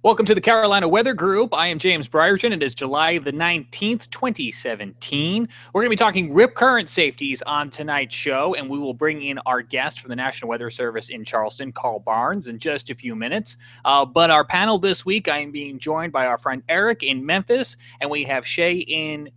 Welcome to the Carolina Weather Group. I am James Brierton. It is July the 19th, 2017. We're going to be talking rip current safeties on tonight's show, and we will bring in our guest from the National Weather Service in Charleston, Carl Barnes, in just a few minutes. But our panel this week, I am being joined by our friend Eric in Memphis, and we have Shay in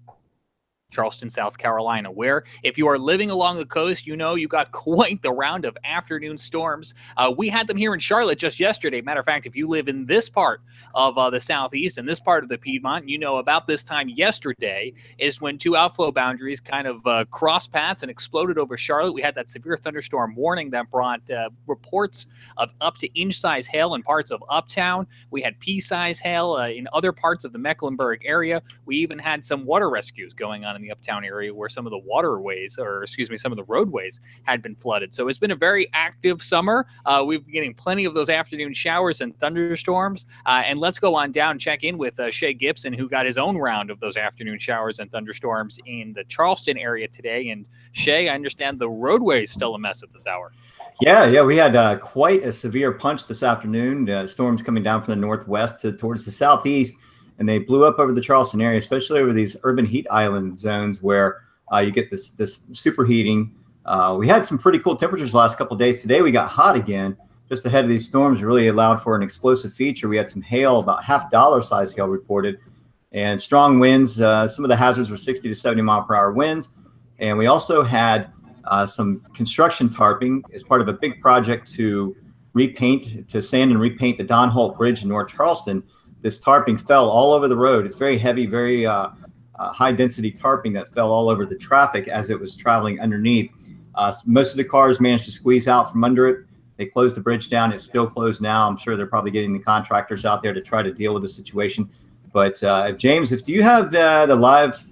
Charleston, South Carolina, where if you are living along the coast, you know you got quite the round of afternoon storms. We had them here in Charlotte just yesterday. Matter of fact, if you live in this part of the Southeast and this part of the Piedmont, you know about this time yesterday is when two outflow boundaries kind of crossed paths and exploded over Charlotte. We had that severe thunderstorm warning that brought reports of up to inch-size hail in parts of Uptown. We had pea-size hail in other parts of the Mecklenburg area. We even had some water rescues going on in the Uptown area where some of the waterways, or excuse me, some of the roadways had been flooded. So it's been a very active summer. We've been getting plenty of those afternoon showers and thunderstorms. And let's go on down and check in with Shay Gibson, who got his own round of those afternoon showers and thunderstorms in the Charleston area today. And Shay, I understand the roadway is still a mess at this hour. Yeah, we had quite a severe punch this afternoon. Storms coming down from the northwest towards the southeast. And they blew up over the Charleston area, especially over these urban heat island zones where you get this superheating. We had some pretty cool temperatures the last couple of days. Today we got hot again. Just ahead of these storms really allowed for an explosive feature. We had some hail, about $half size hail reported, and strong winds. Some of the hazards were 60 to 70 mile per hour winds. And we also had some construction tarping as part of a big project to sand and repaint the Don Holt Bridge in North Charleston. This tarping fell all over the road. It's very heavy, very high density tarping that fell all over the traffic as it was traveling underneath. Most of the cars managed to squeeze out from under it. They closed the bridge down. It's still closed now. I'm sure they're probably getting the contractors out there to try to deal with the situation. But James, do you have the live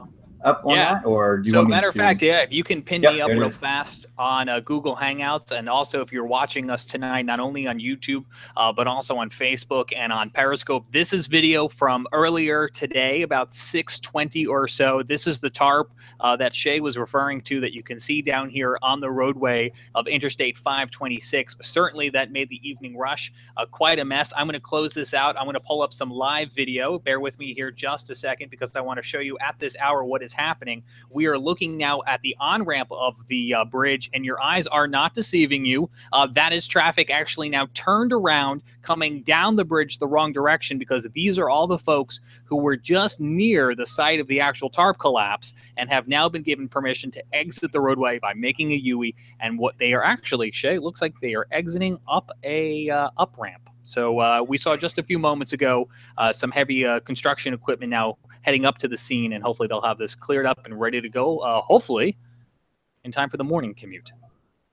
up on that, or do you want me matter to? of fact, if you can pin me up real fast on Google Hangouts, and also if you're watching us tonight, not only on YouTube, but also on Facebook and on Periscope. This is video from earlier today, about 6:20 or so. This is the tarp that Shay was referring to that you can see down here on the roadway of Interstate 526. Certainly that made the evening rush quite a mess. I'm going to close this out. I'm going to pull up some live video. Bear with me here just a second because I want to show you at this hour what is happening. We are looking now at the on-ramp of the bridge, and your eyes are not deceiving you. That is traffic actually now turned around, coming down the bridge the wrong direction, because these are all the folks who were just near the site of the actual tarp collapse and have now been given permission to exit the roadway by making a U-turn. And what they are actually, Shay, it looks like they are exiting up a up-ramp. So we saw just a few moments ago some heavy construction equipment now heading up to the scene, and hopefully they'll have this cleared up and ready to go, hopefully in time for the morning commute.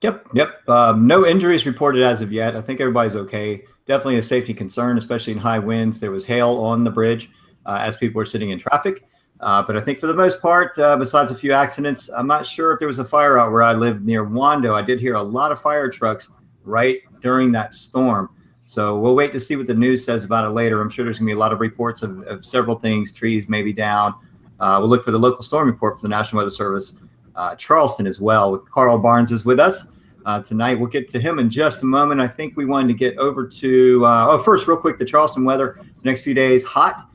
Yep. No injuries reported as of yet. I think everybody's okay. Definitely a safety concern, especially in high winds. There was hail on the bridge as people were sitting in traffic. But I think for the most part, besides a few accidents, I'm not sure if there was a fire out where I live near Wando. I did hear a lot of fire trucks right during that storm. So we'll wait to see what the news says about it later. I'm sure there's going to be a lot of reports of several things. Trees may be down. We'll look for the local storm report for the National Weather Service, Charleston as well. With Carl Barnes is with us tonight. We'll get to him in just a moment. I think we wanted to get over to first, real quick, the Charleston weather. The next few days, hot,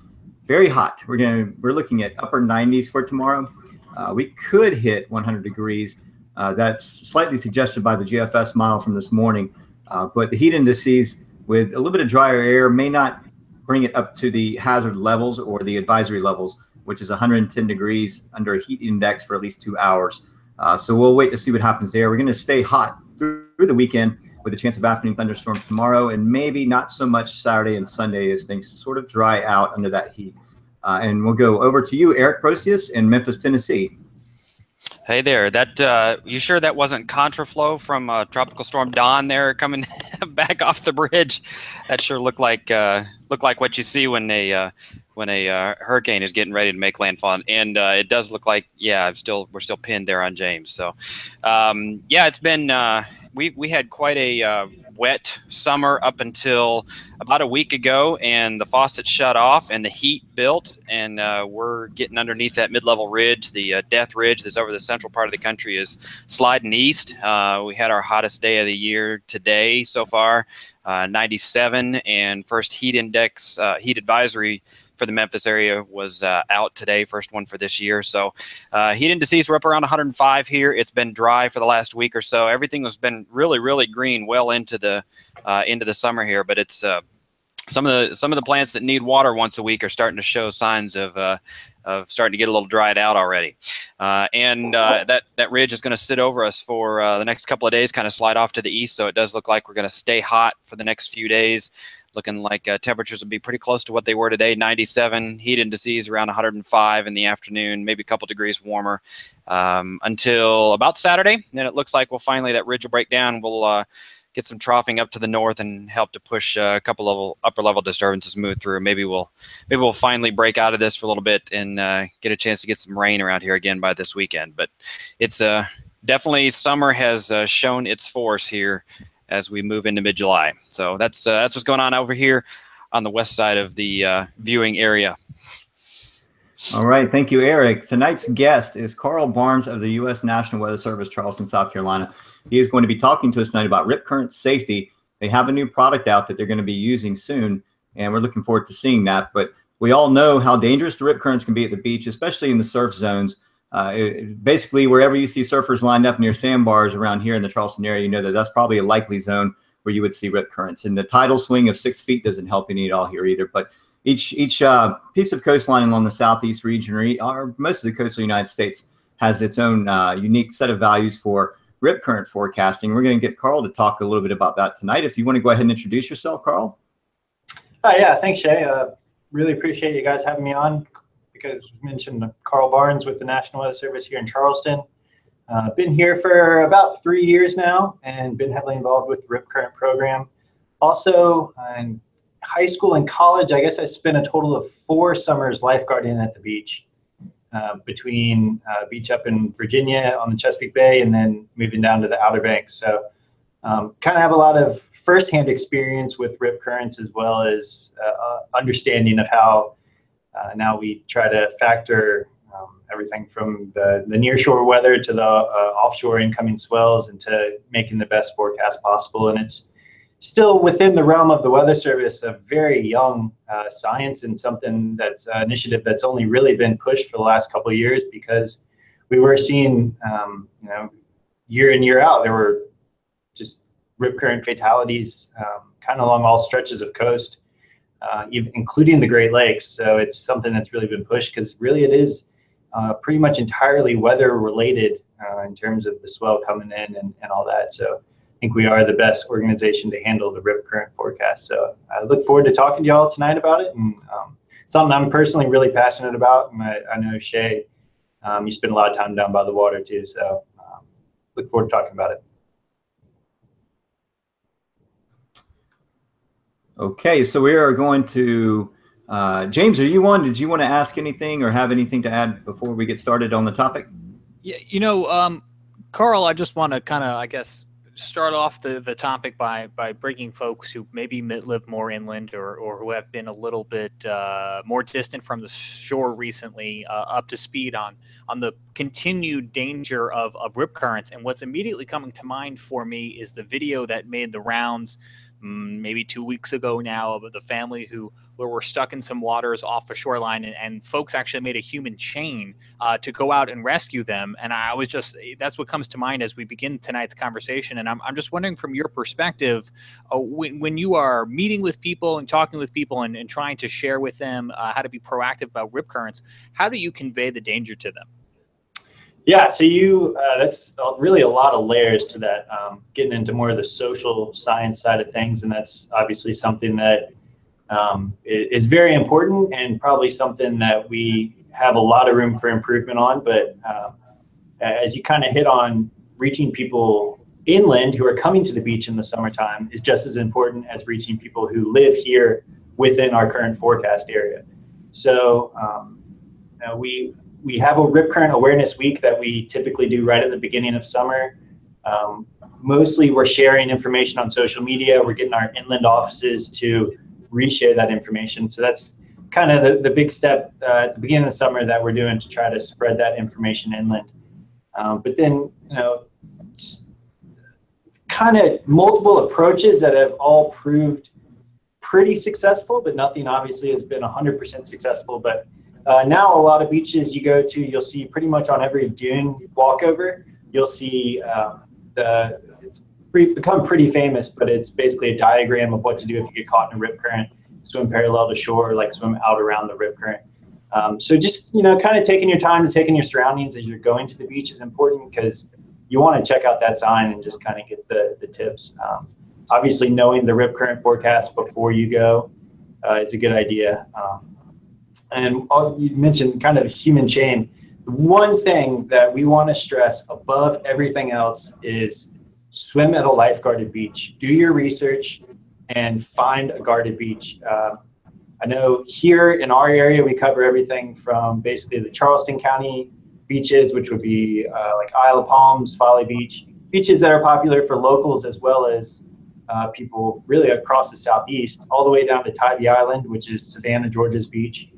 very hot. We're looking at upper 90s for tomorrow. We could hit 100 degrees. That's slightly suggested by the GFS model from this morning. But the heat indices, with a little bit of drier air, may not bring it up to the hazard levels or the advisory levels, which is 110 degrees under a heat index for at least 2 hours. So we'll wait to see what happens there. We're going to stay hot through the weekend with a chance of afternoon thunderstorms tomorrow, and maybe not so much Saturday and Sunday as things sort of dry out under that heat. And we'll go over to you, Eric Procius in Memphis, Tennessee. Hey there. That you sure that wasn't contraflow from Tropical Storm Don there coming back off the bridge? That sure looked like what you see when a hurricane is getting ready to make landfall, and it does look like, yeah, we're still pinned there on James. So yeah, it's been we had quite a wet summer up until about a week ago, and the faucet shut off and the heat built. and we're getting underneath that mid-level ridge. The Death Ridge that's over the central part of the country is sliding east. We had our hottest day of the year today so far, 97, and first heat index, heat advisory for the Memphis area was out today, first one for this year. So heat indices were up around 105 here. It's been dry for the last week or so. Everything has been really, really green well into the summer here, but it's some of the plants that need water once a week are starting to show signs of starting to get a little dried out already. That ridge is going to sit over us for the next couple of days, kind of slide off to the east. So it does look like we're going to stay hot for the next few days. Looking like temperatures will be pretty close to what they were today, 97, heat indices around 105 in the afternoon, maybe a couple degrees warmer until about Saturday. Then it looks like that ridge will break down. We'll get some troughing up to the north and help to push a couple of upper level disturbances move through. Maybe we'll finally break out of this for a little bit and get a chance to get some rain around here again by this weekend. But it's definitely summer has shown its force here as we move into mid-July. So that's what's going on over here on the west side of the viewing area. All right. Thank you, Eric. Tonight's guest is Carl Barnes of the U.S. National Weather Service, Charleston, South Carolina. He is going to be talking to us tonight about rip current safety. They have a new product out that they're going to be using soon, and we're looking forward to seeing that. But we all know how dangerous the rip currents can be at the beach, especially in the surf zones. Basically, wherever you see surfers lined up near sandbars around here in the Charleston area, you know that that's probably a likely zone where you would see rip currents. And the tidal swing of 6 feet doesn't help any at all here either. But each piece of coastline along the southeast region, or most of the coastal United States, has its own unique set of values for rip current forecasting. We're going to get Carl to talk a little bit about that tonight. If you want to go ahead and introduce yourself, Carl. Yeah, thanks, Shay. Really appreciate you guys having me on. Because you mentioned Carl Barnes with the National Weather Service here in Charleston. Been here for about 3 years now and been heavily involved with the rip current program. Also, in high school and college, I guess I spent a total of 4 summers lifeguarding at the beach, between beach up in Virginia on the Chesapeake Bay and then moving down to the Outer Banks. So kind of have a lot of firsthand experience with rip currents, as well as understanding of how now we try to factor everything from the nearshore weather to the offshore incoming swells into making the best forecast possible. And it's still within the realm of the Weather Service, a very young science, and something that's an initiative that's only really been pushed for the last couple of years, because we were seeing, year in, year out, there were just rip current fatalities kind of along all stretches of coast. Including the Great Lakes. So it's something that's really been pushed, because really it is pretty much entirely weather related in terms of the swell coming in and all that. So I think we are the best organization to handle the rip current forecast. So I look forward to talking to you all tonight about it, and something I'm personally really passionate about. And I know, Shay, you spend a lot of time down by the water too. So look forward to talking about it. Okay, so we are going to, James, are you on? Did you want to ask anything or have anything to add before we get started on the topic? Yeah, Carl, I just want to kind of, I guess, start off the topic by bringing folks who maybe live more inland or who have been a little bit more distant from the shore recently up to speed on the continued danger of rip currents. And what's immediately coming to mind for me is the video that made the rounds maybe 2 weeks ago now of the family who were stuck in some waters off a shoreline, and folks actually made a human chain to go out and rescue them. And I was just, that's what comes to mind as we begin tonight's conversation. And I'm just wondering, from your perspective, when you are meeting with people and talking with people and trying to share with them how to be proactive about rip currents, how do you convey the danger to them? Yeah, so that's really a lot of layers to that, getting into more of the social science side of things. And that's obviously something that is very important, and probably something that we have a lot of room for improvement on. But as you kind of hit on, reaching people inland who are coming to the beach in the summertime is just as important as reaching people who live here within our current forecast area. So we have a Rip Current Awareness Week that we typically do right at the beginning of summer. Mostly we're sharing information on social media. We're getting our inland offices to reshare that information. So that's kind of the big step at the beginning of the summer that we're doing to try to spread that information inland. But then, kind of multiple approaches that have all proved pretty successful, but nothing obviously has been 100% successful. But now a lot of beaches you go to, you'll see pretty much on every dune walkover, you'll see it's become pretty famous, but it's basically a diagram of what to do if you get caught in a rip current. Swim parallel to shore, like swim out around the rip current. So just, kind of taking your time and taking your surroundings as you're going to the beach is important, because you want to check out that sign and just kind of get the tips. Obviously, knowing the rip current forecast before you go is a good idea. And you mentioned kind of human chain. The one thing that we want to stress above everything else is swim at a lifeguarded beach. Do your research and find a guarded beach. I know here in our area, we cover everything from basically the Charleston County beaches, which would be like Isle of Palms, Folly Beach, beaches that are popular for locals as well as people really across the Southeast, all the way down to Tybee Island, which is Savannah, Georgia's beach.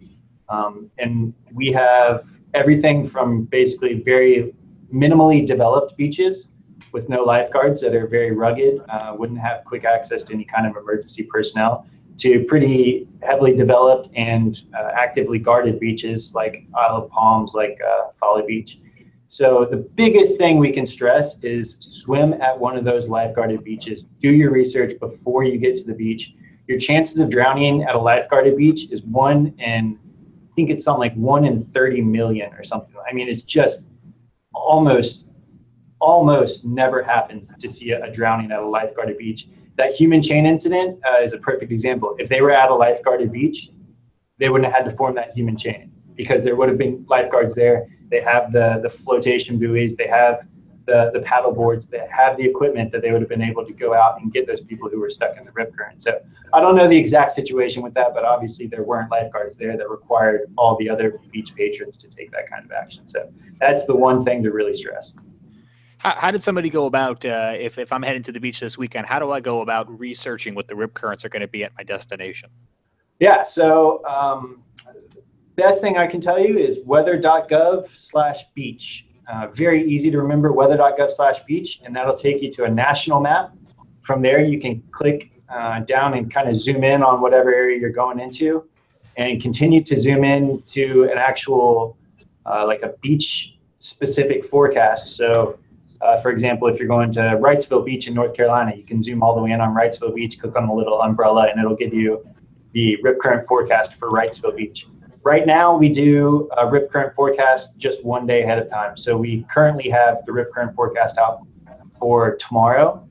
And we have everything from basically very minimally developed beaches with no lifeguards that are very rugged, wouldn't have quick access to any kind of emergency personnel, to pretty heavily developed and actively guarded beaches like Isle of Palms, like Folly Beach. So the biggest thing we can stress is swim at one of those lifeguarded beaches. Do your research before you get to the beach. Your chances of drowning at a lifeguarded beach is 1 in, I think it's something like 1 in 30 million or something. I mean, it's just almost never happens to see a drowning at a lifeguarded beach. That human chain incident is a perfect example. If they were at a lifeguarded beach, they wouldn't have had to form that human chain, because there would have been lifeguards there. They have the flotation buoys, they have the paddle boards, they have the equipment that they would have been able to go out and get those people who were stuck in the rip current. So I don't know the exact situation with that, but obviously there weren't lifeguards there that required all the other beach patrons to take that kind of action. So that's the one thing to really stress. How did somebody go about, if I'm heading to the beach this weekend, how do I go about researching what the rip currents are going to be at my destination? Yeah, so best thing I can tell you is weather.gov/beach. Very easy to remember, weather.gov/beach, and that'll take you to a national map. From there, you can click down and kind of zoom in on whatever area you're going into, and continue to zoom in to an actual, like a beach-specific forecast. So, for example, if you're going to Wrightsville Beach in North Carolina, you can zoom all the way in on Wrightsville Beach, click on the little umbrella, and it'll give you the rip current forecast for Wrightsville Beach. Right now, we do a rip current forecast just 1 day ahead of time. So we currently have the rip current forecast out for tomorrow.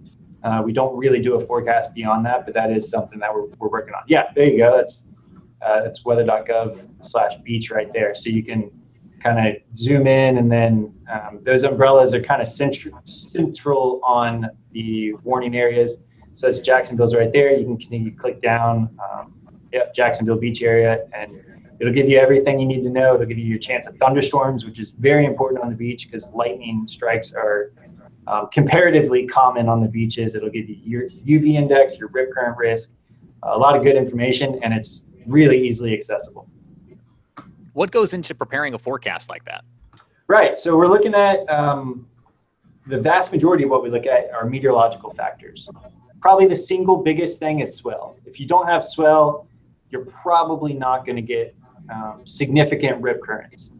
We don't really do a forecast beyond that, but that is something that we're working on. Yeah, there you go. That's weather.gov/beach right there. So you can kind of zoom in, and then those umbrellas are kind of central on the warning areas. So as Jacksonville's right there, you can continue to click down, Jacksonville Beach area, and it'll give you everything you need to know. It'll give you your chance of thunderstorms, which is very important on the beach because lightning strikes are comparatively common on the beaches. It'll give you your UV index, your rip current risk, a lot of good information, and it's really easily accessible. What goes into preparing a forecast like that? Right. So we're looking at the vast majority of what we look at are meteorological factors. Probably the single biggest thing is swell. If you don't have swell, you're probably not going to get significant rip currents.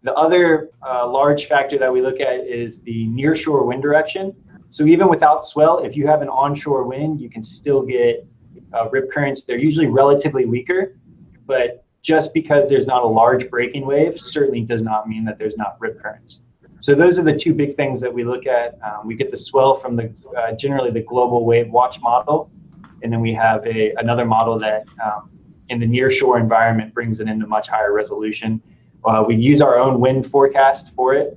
The other large factor that we look at is the nearshore wind direction. So even without swell, if you have an onshore wind, you can still get rip currents. They're usually relatively weaker, but just because there's not a large breaking wave certainly does not mean that there's not rip currents. So those are the two big things that we look at. We get the swell from the generally the global wave watch model, and then we have another model that in the nearshore environment brings it into much higher resolution. We use our own wind forecast for it,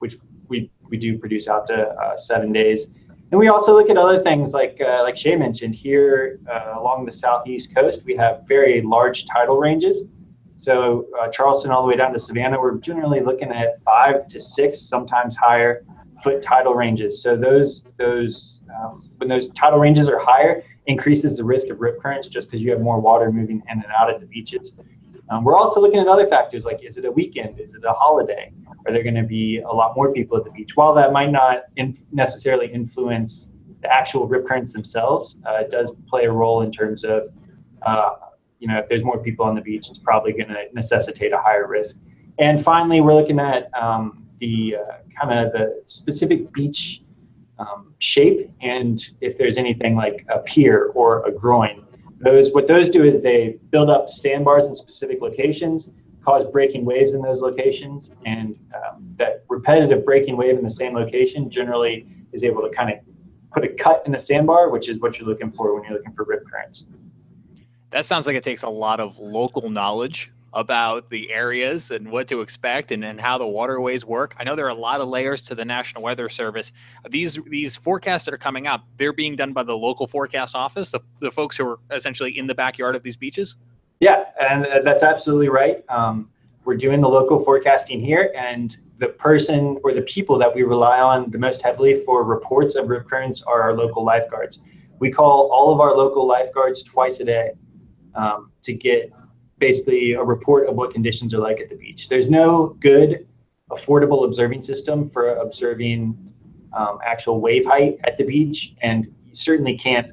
which we do produce out to 7 days. And we also look at other things like Shay mentioned here along the southeast coast. We have very large tidal ranges. So Charleston all the way down to Savannah, we're generally looking at 5 to 6, sometimes higher foot tidal ranges. So those when those tidal ranges are higher, increases the risk of rip currents just because you have more water moving in and out at the beaches. We're also looking at other factors like, is it a weekend? Is it a holiday? Are there going to be a lot more people at the beach? While that might not necessarily influence the actual rip currents themselves, it does play a role in terms of, if there's more people on the beach, it's probably going to necessitate a higher risk. And finally, we're looking at the kind of the specific beach shape, and if there's anything like a pier or a groin. What those do is they build up sandbars in specific locations, cause breaking waves in those locations, and that repetitive breaking wave in the same location generally is able to kind of put a cut in the sandbar, which is what you're looking for when you're looking for rip currents. That sounds like it takes a lot of local knowledge about the areas and what to expect and how the waterways work. I know there are a lot of layers to the National Weather Service. These forecasts that are coming out, they're being done by the local forecast office, the folks who are essentially in the backyard of these beaches? Yeah, and that's absolutely right. We're doing the local forecasting here, and the person or the people that we rely on the most heavily for reports of rip currents are our local lifeguards. We call all of our local lifeguards twice a day to get basically a report of what conditions are like at the beach. There's no good, affordable observing system for observing actual wave height at the beach, and you certainly can't,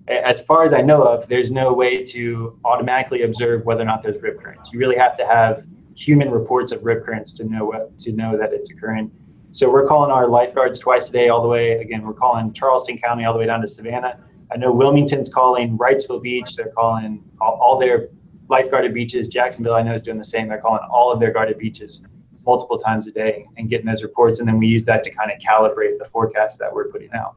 as far as I know of, there's no way to automatically observe whether or not there's rip currents. You really have to have human reports of rip currents to know that it's occurring. So we're calling our lifeguards twice a day all the way. Again, we're calling Charleston County all the way down to Savannah. I know Wilmington's calling Wrightsville Beach. They're calling all their lifeguarded beaches. Jacksonville, I know, is doing the same. They're calling all of their guarded beaches multiple times a day and getting those reports. And then we use that to kind of calibrate the forecast that we're putting out.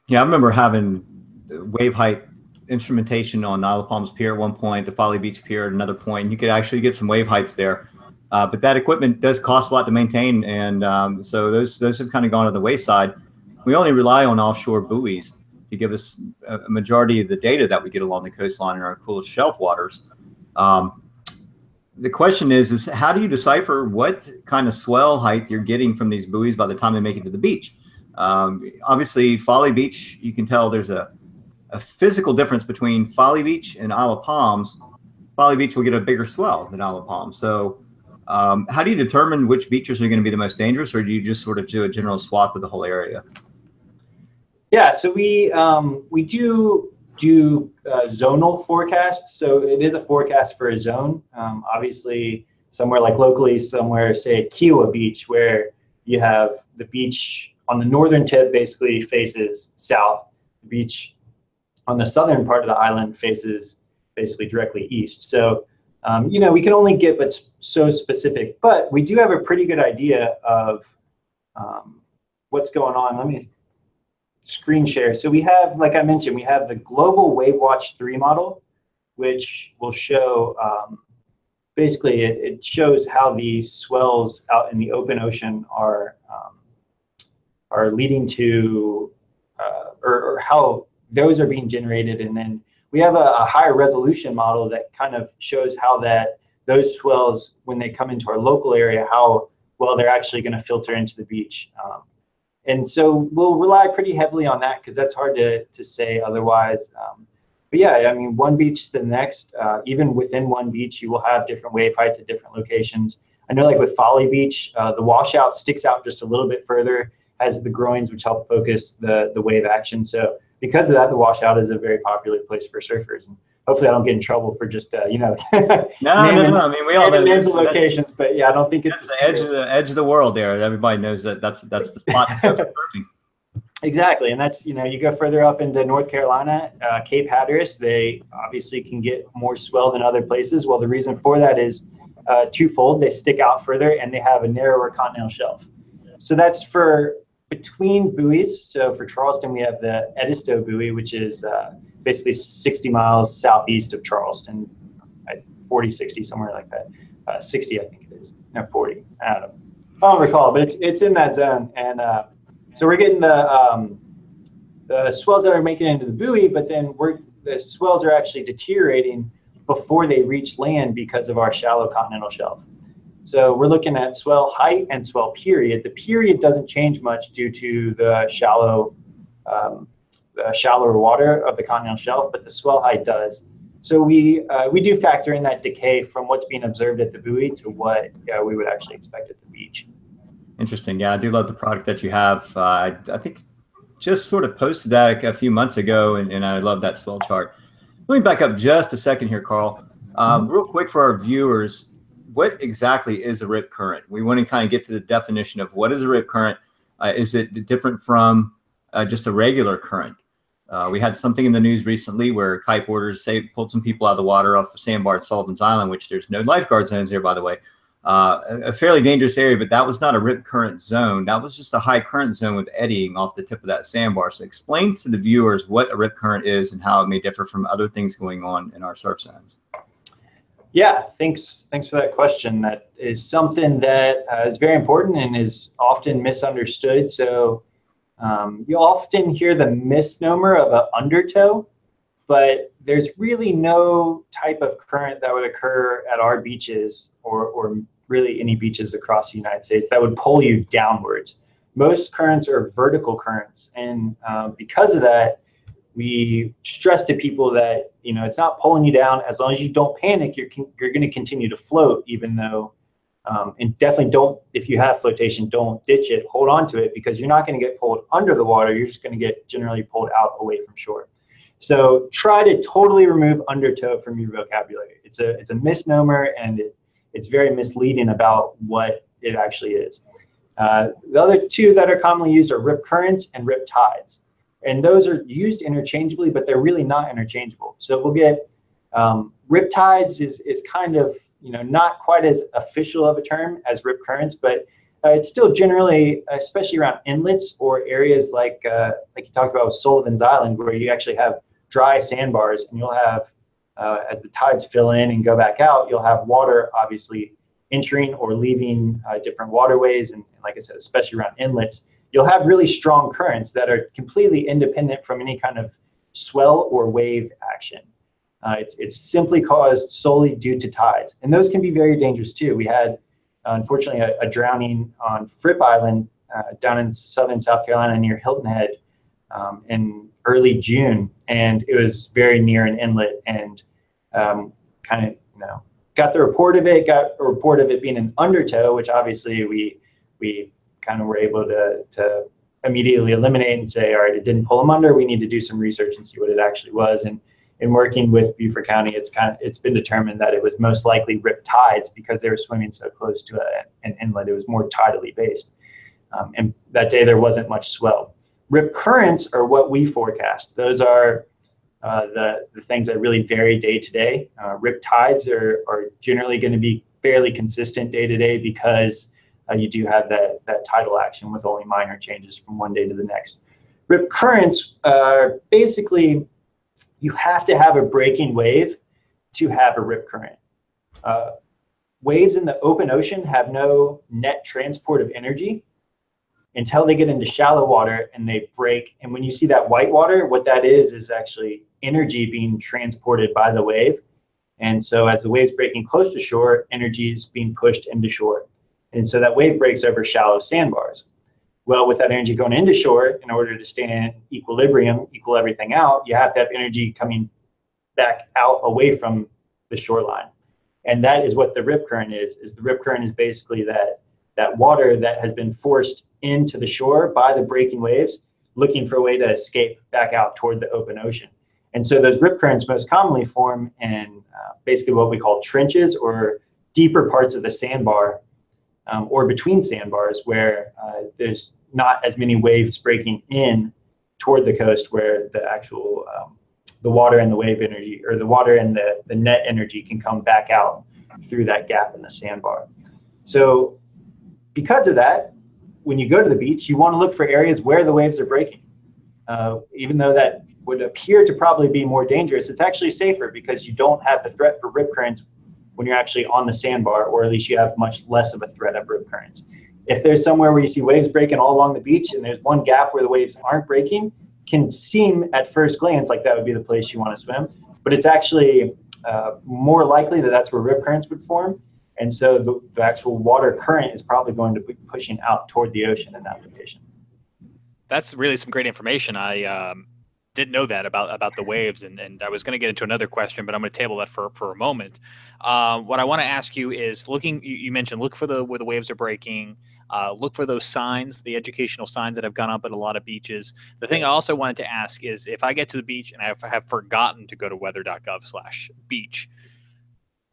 Yeah, I remember having wave height instrumentation on Isle of Palms Pier at one point, the Folly Beach Pier at another point. You could actually get some wave heights there. But that equipment does cost a lot to maintain. And so those have kind of gone to the wayside. We only rely on offshore buoys to give us a majority of the data that we get along the coastline in our cool shelf waters. The question is how do you decipher what kind of swell height you're getting from these buoys by the time they make it to the beach? Obviously, Folly Beach, you can tell there's a physical difference between Folly Beach and Isle of Palms. Folly Beach will get a bigger swell than Isle of Palms. So how do you determine which beaches are going to be the most dangerous, or do you just sort of do a general swath of the whole area? Yeah, so we do zonal forecasts. So it is a forecast for a zone. Obviously, somewhere like locally, somewhere, say, Kiowa Beach, where you have the beach on the northern tip basically faces south. The beach on the southern part of the island faces basically directly east. So, we can only get but so specific, but we do have a pretty good idea of what's going on. Let me screen share. So we have, like I mentioned, we have the Global Wave Watch 3 model, which will show, basically it shows how the swells out in the open ocean are leading to, or how those are being generated. And then we have a higher resolution model that kind of shows how those swells, when they come into our local area, how well they're actually going to filter into the beach. And so we'll rely pretty heavily on that because that's hard to say otherwise. But yeah, I mean, one beach to the next, even within one beach, you will have different wave heights at different locations. I know like with Folly Beach, the washout sticks out just a little bit further, has the groins, which help focus the wave action. So because of that, the washout is a very popular place for surfers. And hopefully I don't get in trouble for just, No. I mean, we all know names of locations, but yeah, I don't think it's the edge of the world there. Everybody knows that's the spot for surfing. Exactly. And that's, you go further up into North Carolina, Cape Hatteras, they obviously can get more swell than other places. Well, the reason for that is twofold. They stick out further and they have a narrower continental shelf. So that's for between buoys. So for Charleston, we have the Edisto buoy, which is basically 60 miles southeast of Charleston, 40, 60, somewhere like that. 60, I think it is. No, 40. I don't recall, but it's in that zone. And so we're getting the swells that are making it into the buoy, but then the swells are actually deteriorating before they reach land because of our shallow continental shelf. So we're looking at swell height and swell period. The period doesn't change much due to the shallow shallower water of the continental shelf, but the swell height does. So we do factor in that decay from what's being observed at the buoy to what we would actually expect at the beach. Interesting. Yeah, I do love the product that you have. I think just sort of posted that a few months ago, and I love that swell chart. Let me back up just a second here, Carl. Real quick for our viewers, what exactly is a rip current? We want to kind of get to the definition of what is a rip current. Is it different from just a regular current? We had something in the news recently where kiteboarders pulled some people out of the water off a sandbar at Sullivan's Island, which there's no lifeguard zones here, by the way. A fairly dangerous area, but that was not a rip current zone. That was just a high current zone with eddying off the tip of that sandbar. So explain to the viewers what a rip current is and how it may differ from other things going on in our surf zones. Yeah, thanks for that question. That is something that is very important and is often misunderstood. So you'll often hear the misnomer of an undertow, but there's really no type of current that would occur at our beaches or really any beaches across the United States that would pull you downwards. Most currents are vertical currents, and because of that, we stress to people that it's not pulling you down. As long as you don't panic, you're going to continue to float, even though and definitely don't, if you have flotation, don't ditch it. Hold on to it, because you're not going to get pulled under the water. You're just going to get generally pulled out away from shore. So try to totally remove undertow from your vocabulary. It's a misnomer, and it's very misleading about what it actually is. The other two that are commonly used are rip currents and rip tides. And those are used interchangeably, but they're really not interchangeable. So we'll get rip tides is kind of not quite as official of a term as rip currents, but it's still generally, especially around inlets or areas like you talked about with Sullivan's Island, where you actually have dry sandbars, and you'll have as the tides fill in and go back out, you'll have water obviously entering or leaving different waterways, and like I said, especially around inlets, you'll have really strong currents that are completely independent from any kind of swell or wave action. It's simply caused solely due to tides, and those can be very dangerous too. We had, unfortunately, a drowning on Fripp Island down in southern South Carolina near Hilton Head in early June, and it was very near an inlet, and kind of got the report of it. Got a report of it being an undertow, which obviously we kind of were able to immediately eliminate and say, all right, it didn't pull them under. We need to do some research and see what it actually was. And in working with Beaufort County, it's been determined that it was most likely rip tides because they were swimming so close to an inlet. It was more tidally based. And that day there wasn't much swell. Rip currents are what we forecast. Those are the things that really vary day to day. Rip tides are generally going to be fairly consistent day to day because you do have that tidal action with only minor changes from one day to the next. Rip currents are basically, you have to have a breaking wave to have a rip current. Waves in the open ocean have no net transport of energy until they get into shallow water and they break. And when you see that white water, what that is actually energy being transported by the wave. And so as the wave's breaking close to shore, energy is being pushed into shore. And so that wave breaks over shallow sandbars. Well, with that energy going into shore, in order to stay in equilibrium, equal everything out, you have to have energy coming back out away from the shoreline. And that is what the rip current is the rip current is basically that water that has been forced into the shore by the breaking waves, looking for a way to escape back out toward the open ocean. And so those rip currents most commonly form in basically what we call trenches, or deeper parts of the sandbar, or between sandbars, where there's not as many waves breaking in toward the coast, where the actual the water and the wave energy, or the water and the net energy, can come back out through that gap in the sandbar. So because of that, when you go to the beach, you want to look for areas where the waves are breaking. Even though that would appear to probably be more dangerous, it's actually safer because you don't have the threat for rip currents when you're actually on the sandbar, or at least you have much less of a threat of rip currents. If there's somewhere where you see waves breaking all along the beach and there's one gap where the waves aren't breaking, can seem at first glance like that would be the place you want to swim, but it's actually more likely that that's where rip currents would form. And so the actual water current is probably going to be pushing out toward the ocean in that location. That's really some great information. didn't know that about the waves, and I was going to get into another question, but I'm going to table that for a moment. What I want to ask you is, you mentioned look for where the waves are breaking. Look for those signs, the educational signs that have gone up at a lot of beaches. The thing I also wanted to ask is, if I get to the beach and I have forgotten to go to weather.gov/beach,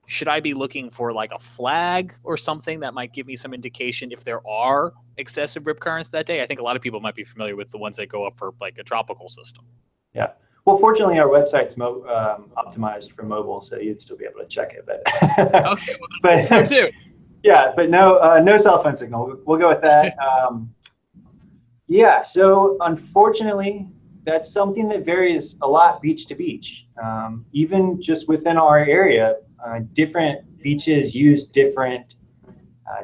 should I be looking for like a flag or something that might give me some indication if there are excessive rip currents that day? I think a lot of people might be familiar with the ones that go up for like a tropical system. Yeah. Well, fortunately, our website's optimized for mobile, so you'd still be able to check it. But okay, well, but too. Yeah, but no cell phone signal. We'll go with that. Yeah. So unfortunately, that's something that varies a lot beach to beach. Even just within our area, different beaches use different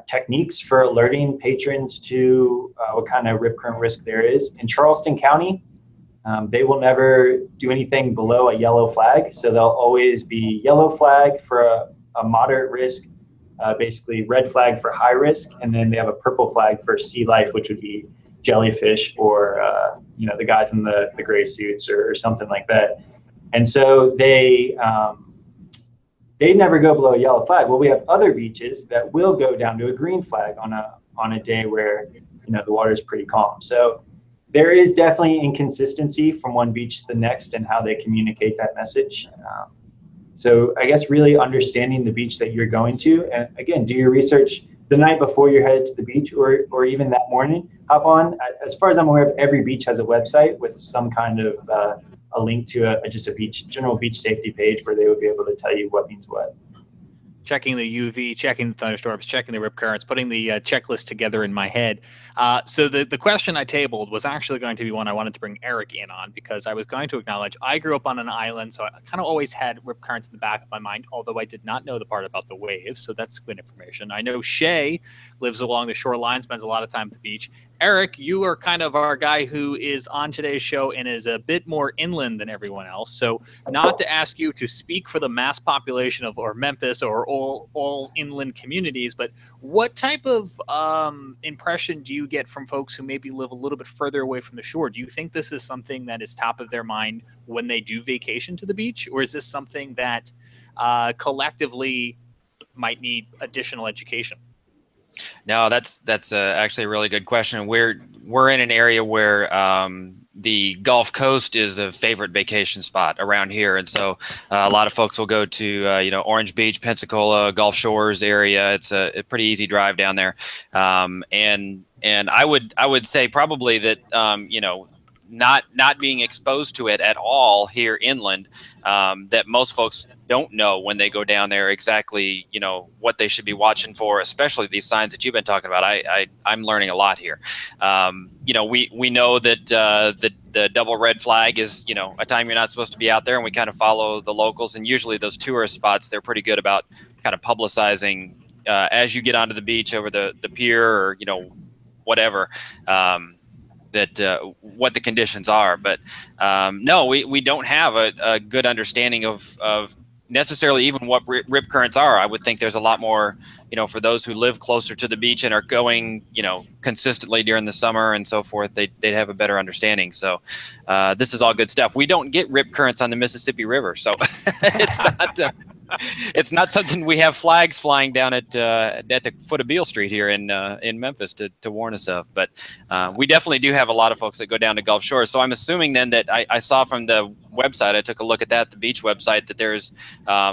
techniques for alerting patrons to what kind of rip current risk there is. In Charleston County, they will never do anything below a yellow flag. So they'll always be yellow flag for a moderate risk, basically red flag for high risk, and then they have a purple flag for sea life, which would be jellyfish or the guys in the gray suits or something like that. And so they never go below a yellow flag. Well, we have other beaches that will go down to a green flag on a day where the water is pretty calm. So there is definitely inconsistency from one beach to the next and how they communicate that message. So I guess really understanding the beach that you're going to, and again, do your research the night before you're headed to the beach, or even that morning. Hop on. As far as I'm aware, every beach has a website with some kind of a link to just a general beach safety page where they would be able to tell you what means what. Checking the UV, checking the thunderstorms, checking the rip currents, putting the checklist together in my head. So the question I tabled was actually going to be one I wanted to bring Eric in on, because I was going to acknowledge I grew up on an island, so I kind of always had rip currents in the back of my mind, although I did not know the part about the waves, so that's good information. I know Shay lives along the shoreline, spends a lot of time at the beach. Eric, you are kind of our guy who is on today's show and is a bit more inland than everyone else. So not to ask you to speak for the mass population of or Memphis or all inland communities, but what type of impression do you get from folks who maybe live a little bit further away from the shore? Do you think this is something that is top of their mind when they do vacation to the beach? Or is this something that collectively might need additional education? No, that's actually a really good question. We're in an area where the Gulf Coast is a favorite vacation spot around here, and so a lot of folks will go to Orange Beach, Pensacola, Gulf Shores area. It's a pretty easy drive down there, and I would say probably that not being exposed to it at all here inland, that most folks don't know when they go down there exactly, what they should be watching for, especially these signs that you've been talking about. I'm learning a lot here. We know that the double red flag is, a time you're not supposed to be out there, and we kind of follow the locals. And usually those tourist spots, they're pretty good about kind of publicizing as you get onto the beach over the pier or, whatever. What the conditions are, but no, we don't have a good understanding of necessarily even what rip currents are. I would think there's a lot more, for those who live closer to the beach and are going, consistently during the summer and so forth. They'd have a better understanding. So this is all good stuff. We don't get rip currents on the Mississippi River, so it's not. It's not something we have flags flying down at the foot of Beale Street here in Memphis to warn us of. But we definitely do have a lot of folks that go down to Gulf Shores. So I'm assuming then that I saw from the website, I took a look at the beach website, that there's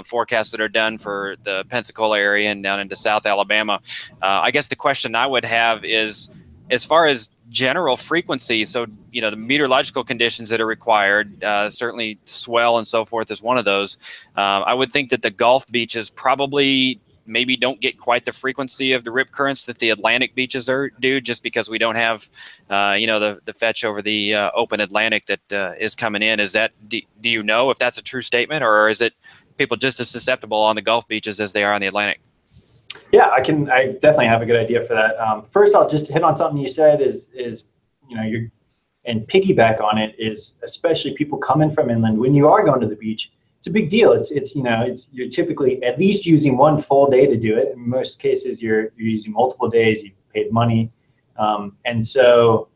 forecasts that are done for the Pensacola area and down into South Alabama. I guess the question I would have is, as far as general frequency, so the meteorological conditions that are required, certainly swell and so forth is one of those. I would think that the Gulf beaches probably maybe don't get quite the frequency of the rip currents that the Atlantic beaches do, just because we don't have the fetch over the open Atlantic that is coming in. Is that, do you know if that's a true statement, or is it people just as susceptible on the Gulf beaches as they are on the Atlantic? Yeah, I definitely have a good idea for that. First, I'll just hit on something you said and piggyback on it is, especially people coming from inland, when you are going to the beach, it's a big deal. You're typically at least using one full day to do it. In most cases, you're using multiple days. You paid money, and so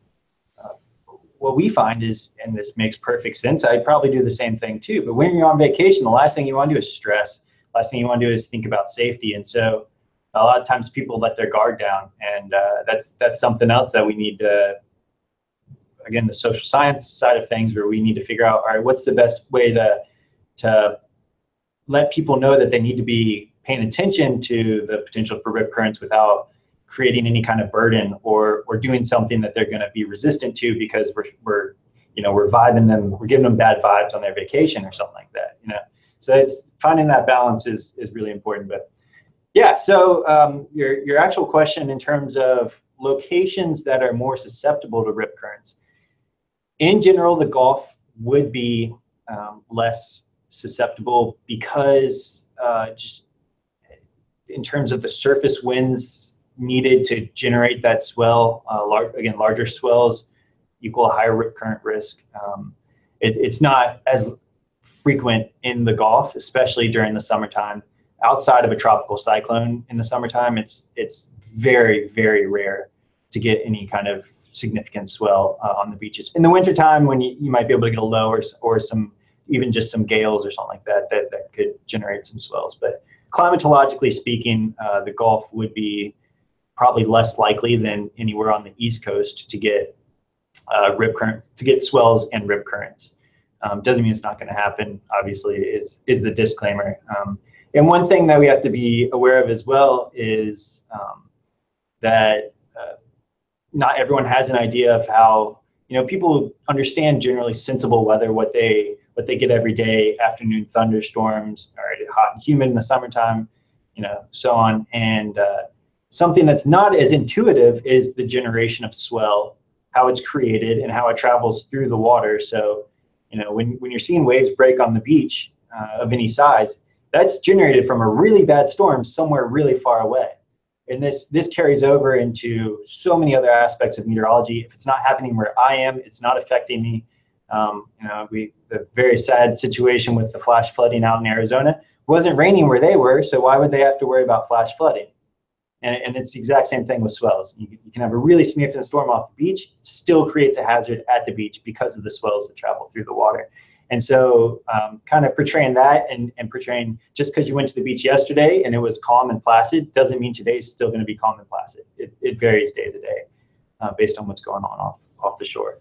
what we find is, and this makes perfect sense, I'd probably do the same thing too, but when you're on vacation, the last thing you want to do is stress. Last thing you want to do is think about safety. And so a lot of times people let their guard down, and that's something else that we need to, again, the social science side of things, where we need to figure out, all right, what's the best way to let people know that they need to be paying attention to the potential for rip currents without creating any kind of burden or doing something that they're going to be resistant to because we're vibing them, we're giving them bad vibes on their vacation or something like that, So it's finding that balance is really important. But yeah, so your actual question in terms of locations that are more susceptible to rip currents. In general, the Gulf would be less susceptible because just in terms of the surface winds needed to generate that swell, larger swells equal higher rip current risk. It's not as frequent in the Gulf, especially during the summertime. Outside of a tropical cyclone in the summertime, it's very, very rare to get any kind of significant swell on the beaches. In the wintertime, when you might be able to get a low or some, even just some gales or something like that could generate some swells. But climatologically speaking, the Gulf would be probably less likely than anywhere on the East Coast to get swells and rip currents. Doesn't mean it's not going to happen, obviously, is the disclaimer. And one thing that we have to be aware of as well is that not everyone has an idea of how, people understand generally sensible weather, what they get every day, afternoon thunderstorms, all right, hot and humid in the summertime, so on. And something that's not as intuitive is the generation of swell, how it's created and how it travels through the water. So, when you're seeing waves break on the beach of any size, that's generated from a really bad storm somewhere really far away. And this carries over into so many other aspects of meteorology. If it's not happening where I am, it's not affecting me. The very sad situation with the flash flooding out in Arizona, it wasn't raining where they were, so why would they have to worry about flash flooding? And it's the exact same thing with swells. You can have a really significant storm off the beach, it still creates a hazard at the beach because of the swells that travel through the water. And so kind of portraying that and portraying just because you went to the beach yesterday and it was calm and placid doesn't mean today's still going to be calm and placid. It varies day to day based on what's going on off the shore.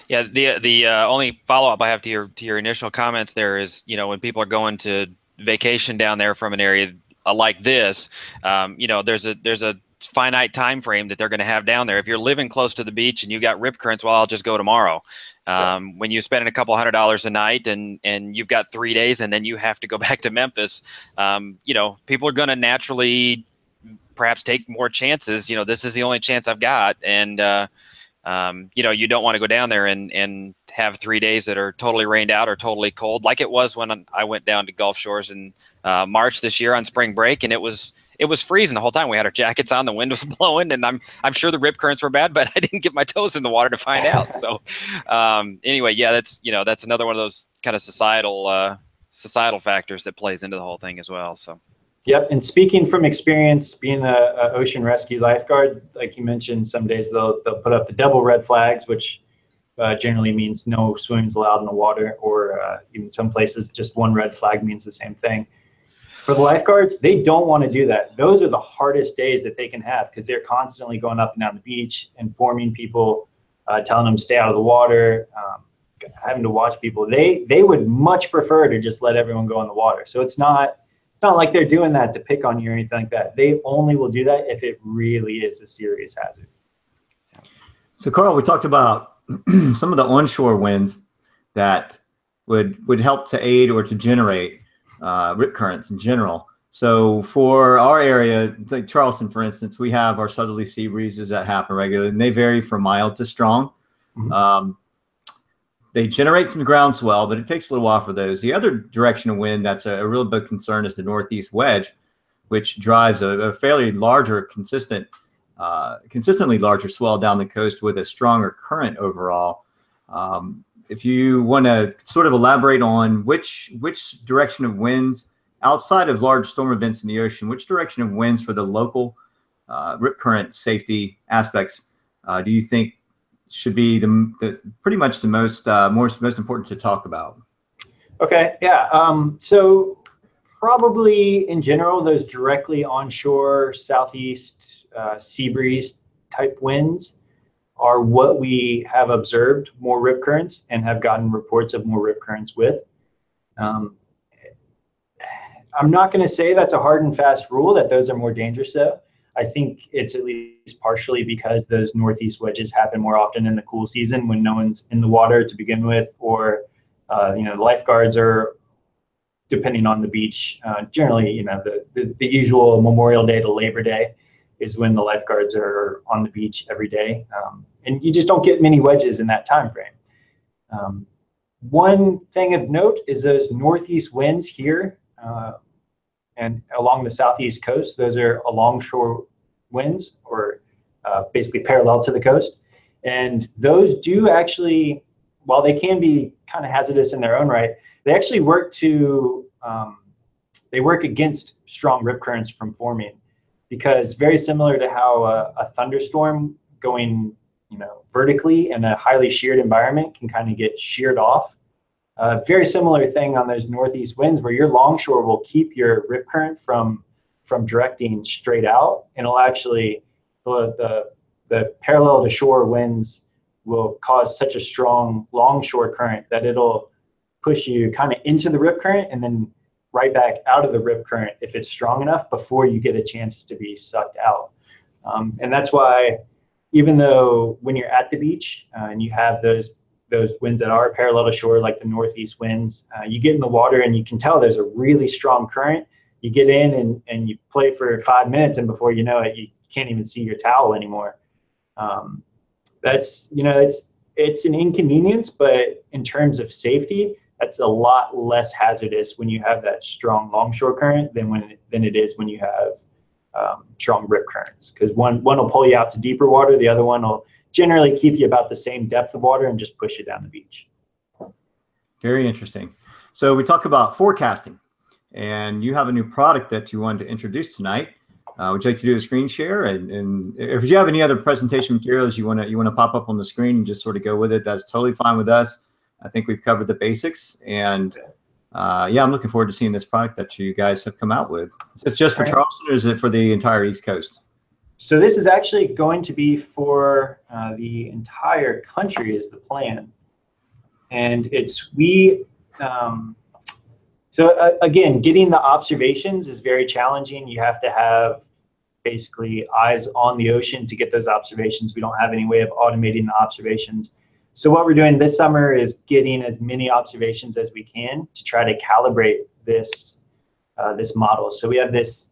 Yeah, the only follow-up I have to your initial comments there is, when people are going to vacation down there from an area like this, there's a finite time frame that they're going to have down there. If you're living close to the beach and you got rip currents, well, I'll just go tomorrow. When you spend a couple $100 a night and you've got 3 days and then you have to go back to Memphis, people are going to naturally perhaps take more chances. This is the only chance I've got. And, you don't want to go down there and have 3 days that are totally rained out or totally cold, like it was when I went down to Gulf Shores in March this year on spring break, and it was freezing the whole time. We had our jackets on, the wind was blowing, and I'm sure the rip currents were bad, but I didn't get my toes in the water to find out. So anyway, yeah, that's another one of those kind of societal factors that plays into the whole thing as well. So. Yep, and speaking from experience, being a ocean rescue lifeguard, like you mentioned, some days they'll put up the double red flags, which generally means no swimming's allowed in the water, or even some places just one red flag means the same thing. For the lifeguards, they don't want to do that. Those are the hardest days that they can have because they're constantly going up and down the beach, informing people, telling them stay out of the water, having to watch people. They would much prefer to just let everyone go in the water. So it's not like they're doing that to pick on you or anything like that. They only will do that if it really is a serious hazard. So Carl, we talked about some of the onshore winds that would help to aid or to generate rip currents in general. So for our area, like Charleston, for instance, we have our southerly sea breezes that happen regularly, and they vary from mild to strong. Mm-hmm. They generate some groundswell, but it takes a little while for those. The other direction of wind that's a real big concern is the northeast wedge, which drives a fairly larger, consistently larger swell down the coast with a stronger current overall. If you want to sort of elaborate on which direction of winds outside of large storm events in the ocean, which direction of winds for the local rip current safety aspects do you think should be the pretty much the most important to talk about? Okay, yeah. So probably in general, those directly onshore southeast sea breeze type winds are what we have observed more rip currents and have gotten reports of more rip currents with. I'm not going to say that's a hard and fast rule that those are more dangerous though. I think it's at least partially because those northeast wedges happen more often in the cool season when no one's in the water to begin with, or the lifeguards are, depending on the beach, generally, the usual Memorial Day to Labor Day is when the lifeguards are on the beach every day. And you just don't get many wedges in that time frame. One thing of note is those northeast winds here and along the southeast coast, those are alongshore winds, or basically parallel to the coast. And those do actually, while they can be kind of hazardous in their own right, they actually work against strong rip currents from forming, because very similar to how a thunderstorm going vertically in a highly sheared environment can kind of get sheared off. Very similar thing on those northeast winds, where your longshore will keep your rip current from directing straight out, and it'll actually, the parallel to shore winds will cause such a strong longshore current that it'll push you kind of into the rip current and then right back out of the rip current if it's strong enough before you get a chance to be sucked out. And that's why, even though when you're at the beach and you have those winds that are parallel to shore, like the northeast winds, you get in the water and you can tell there's a really strong current. You get in and you play for 5 minutes, and before you know it, you can't even see your towel anymore. That's, it's an inconvenience, but in terms of safety, that's a lot less hazardous when you have that strong longshore current than it is when you have strong rip currents, because one will pull you out to deeper water, the other one will generally keep you about the same depth of water and just push you down the beach. Very interesting. So we talk about forecasting, and you have a new product that you wanted to introduce tonight. Would you like to do a screen share? And if you have any other presentation materials you want to pop up on the screen and just sort of go with it, that's totally fine with us. I think we've covered the basics, and yeah, I'm looking forward to seeing this product that you guys have come out with. Is it just for Charleston, or is it for the entire East Coast? So this is actually going to be for the entire country is the plan. And so again, getting the observations is very challenging. You have to have basically eyes on the ocean to get those observations. We don't have any way of automating the observations. So what we're doing this summer is getting as many observations as we can to try to calibrate this model. So we have this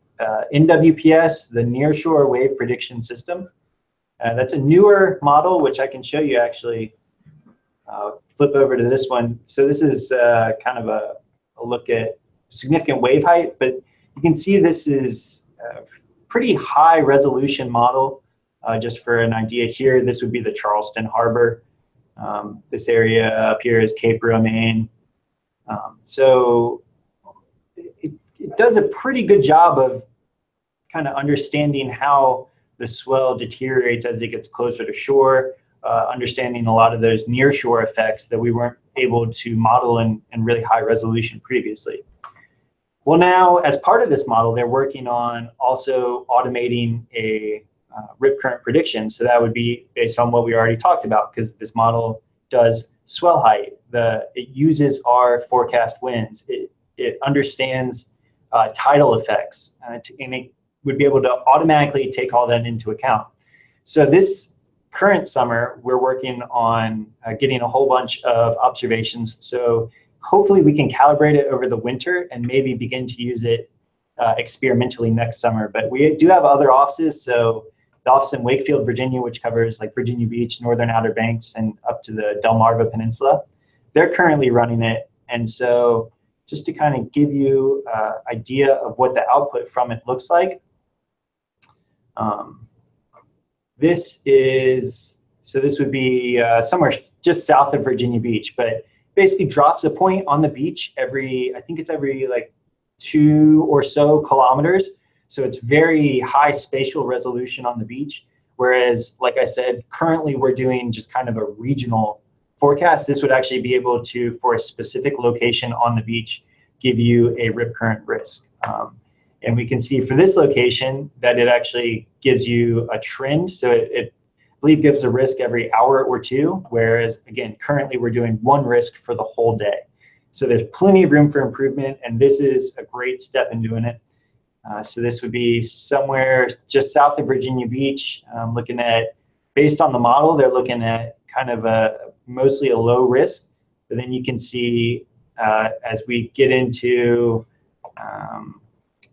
NWPS, the Nearshore Wave Prediction System. That's a newer model, which I can show you actually. Flip over to this one. So this is kind of a look at significant wave height, but you can see this is a pretty high resolution model. Just for an idea here, this would be the Charleston Harbor. This area up here is Cape Romaine. So it does a pretty good job of kind of understanding how the swell deteriorates as it gets closer to shore, understanding a lot of those nearshore effects that we weren't able to model in really high resolution previously. Well, now, as part of this model, they're working on also automating a rip current prediction. So that would be based on what we already talked about, because this model does swell height. It uses our forecast winds. It understands tidal effects, and it would be able to automatically take all that into account. So this current summer, we're working on getting a whole bunch of observations. So hopefully we can calibrate it over the winter and maybe begin to use it experimentally next summer. But we do have other offices. So the office in Wakefield, Virginia, which covers like Virginia Beach, Northern Outer Banks, and up to the Delmarva Peninsula, they're currently running it. And so just to kind of give you an idea of what the output from it looks like, this would be somewhere just south of Virginia Beach, but basically drops a point on the beach every like 2 or so kilometers. So it's very high spatial resolution on the beach. Whereas, like I said, currently we're doing just kind of a regional forecast. This would actually be able to, for a specific location on the beach, give you a rip current risk. And we can see for this location that it actually gives you a trend. So it I believe gives a risk every hour or two, whereas again, currently we're doing one risk for the whole day. So there's plenty of room for improvement, and this is a great step in doing it. So this would be somewhere just south of Virginia Beach. Looking at, based on the model, they're looking at kind of mostly a low risk, but then you can see as we get into,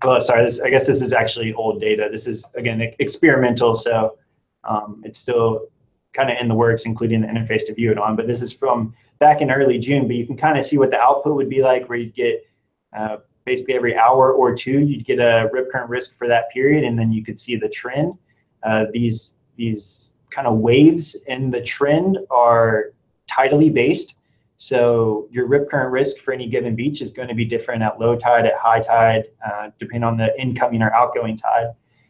well, sorry, I guess this is actually old data. This is, again, experimental, so it's still kind of in the works, including the interface to view it on, but this is from back in early June, but you can kind of see what the output would be like, where you'd get basically every hour or two, you'd get a rip current risk for that period, and then you could see the trend. These kind of waves in the trend are tidally based. So your rip current risk for any given beach is going to be different at low tide, at high tide, depending on the incoming or outgoing tide.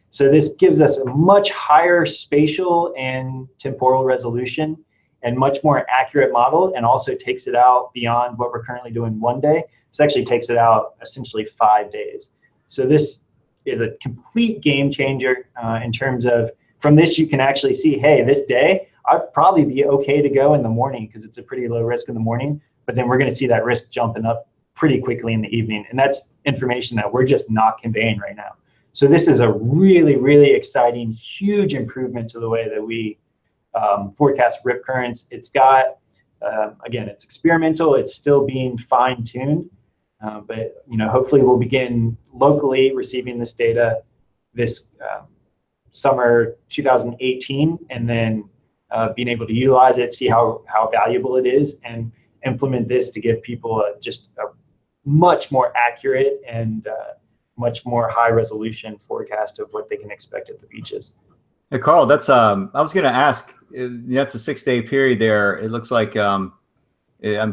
So this gives us a much higher spatial and temporal resolution and much more accurate model, and also takes it out beyond what we're currently doing one day. This actually takes it out essentially 5 days. So this is a complete game changer in terms of, from this you can actually see, hey, this day I'd probably be okay to go in the morning because it's a pretty low risk in the morning, but then we're going to see that risk jumping up pretty quickly in the evening. And that's information that we're just not conveying right now. So this is a really, really exciting, huge improvement to the way that we forecast rip currents. It's got, again, it's experimental, it's still being fine-tuned, but hopefully we'll begin locally receiving this data this summer 2018, and then being able to utilize it, see how valuable it is, and implement this to give people just a much more accurate and much more high resolution forecast of what they can expect at the beaches. Hey, Carl, that's I was going to ask. That's a 6-day period there. It looks like I'm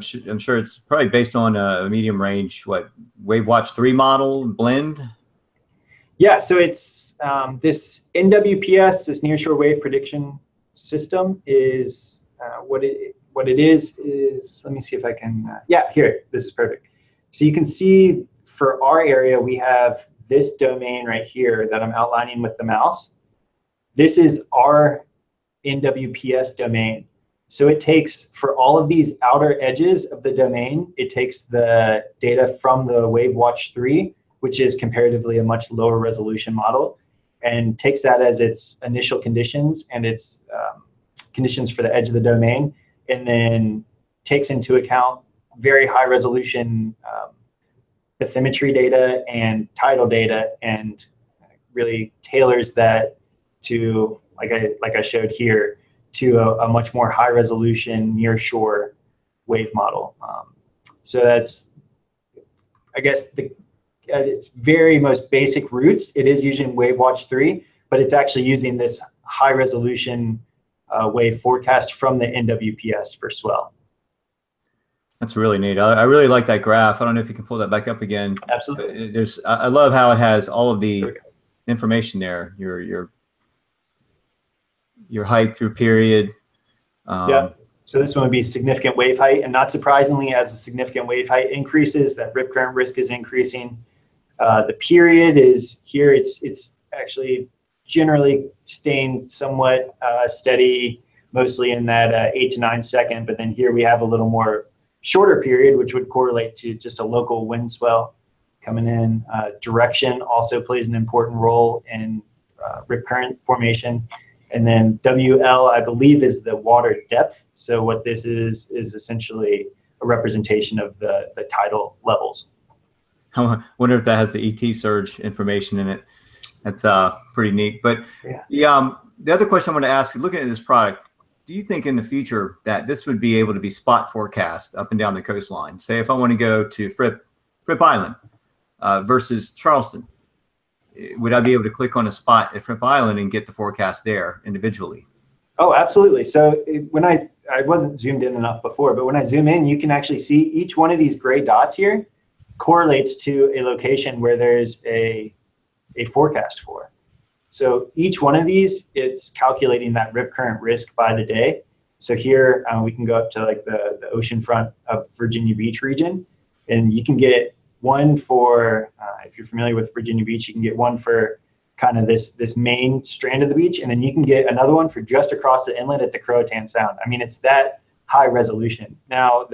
sure it's probably based on a medium range, what, Wave Watch 3 model blend? Yeah, so it's this NWPS, this nearshore wave prediction system, is what it is. Let me see if I can. Yeah, here, this is perfect. So you can see for our area, we have this domain right here that I'm outlining with the mouse. This is our NWPS domain. So it takes, for all of these outer edges of the domain, it takes the data from the Wave Watch 3, which is comparatively a much lower resolution model, and takes that as its initial conditions and its conditions for the edge of the domain, and then takes into account very high resolution bathymetry data and tidal data, and really tailors that to, like I showed here, to a much more high resolution nearshore wave model. So that's, I guess, its very most basic roots. It is using Wave Watch 3, but it's actually using this high resolution wave forecast from the NWPS for swell. That's really neat. I really like that graph. I don't know if you can pull that back up again. Absolutely. I love how it has all of the information there. Your height through period. Yeah. So this one would be significant wave height, and not surprisingly, as the significant wave height increases, that rip current risk is increasing. The period is here. It's actually generally staying somewhat steady, mostly in that 8 to 9 second. But then here we have a little more shorter period, which would correlate to just a local wind swell coming in. Direction also plays an important role in rip current formation. And then WL, I believe, is the water depth. So what this is essentially a representation of the tidal levels. I wonder if that has the ET surge information in it. That's pretty neat. But yeah. The other question I want to ask, looking at this product, do you think in the future that this would be able to be spot forecast up and down the coastline? Say if I want to go to Fripp Island versus Charleston, would I be able to click on a spot at Fripp Island and get the forecast there individually? Oh, absolutely. So when I wasn't zoomed in enough before, but when I zoom in, you can actually see each one of these gray dots here correlates to a location where there's a forecast for. So each one of these, it's calculating that rip current risk by the day. So here we can go up to like the oceanfront of Virginia Beach region, and you can get one for, if you're familiar with Virginia Beach, you can get one for kind of this main strand of the beach, and then you can get another one for just across the inlet at the Croatan Sound. I mean, it's that high resolution. Now,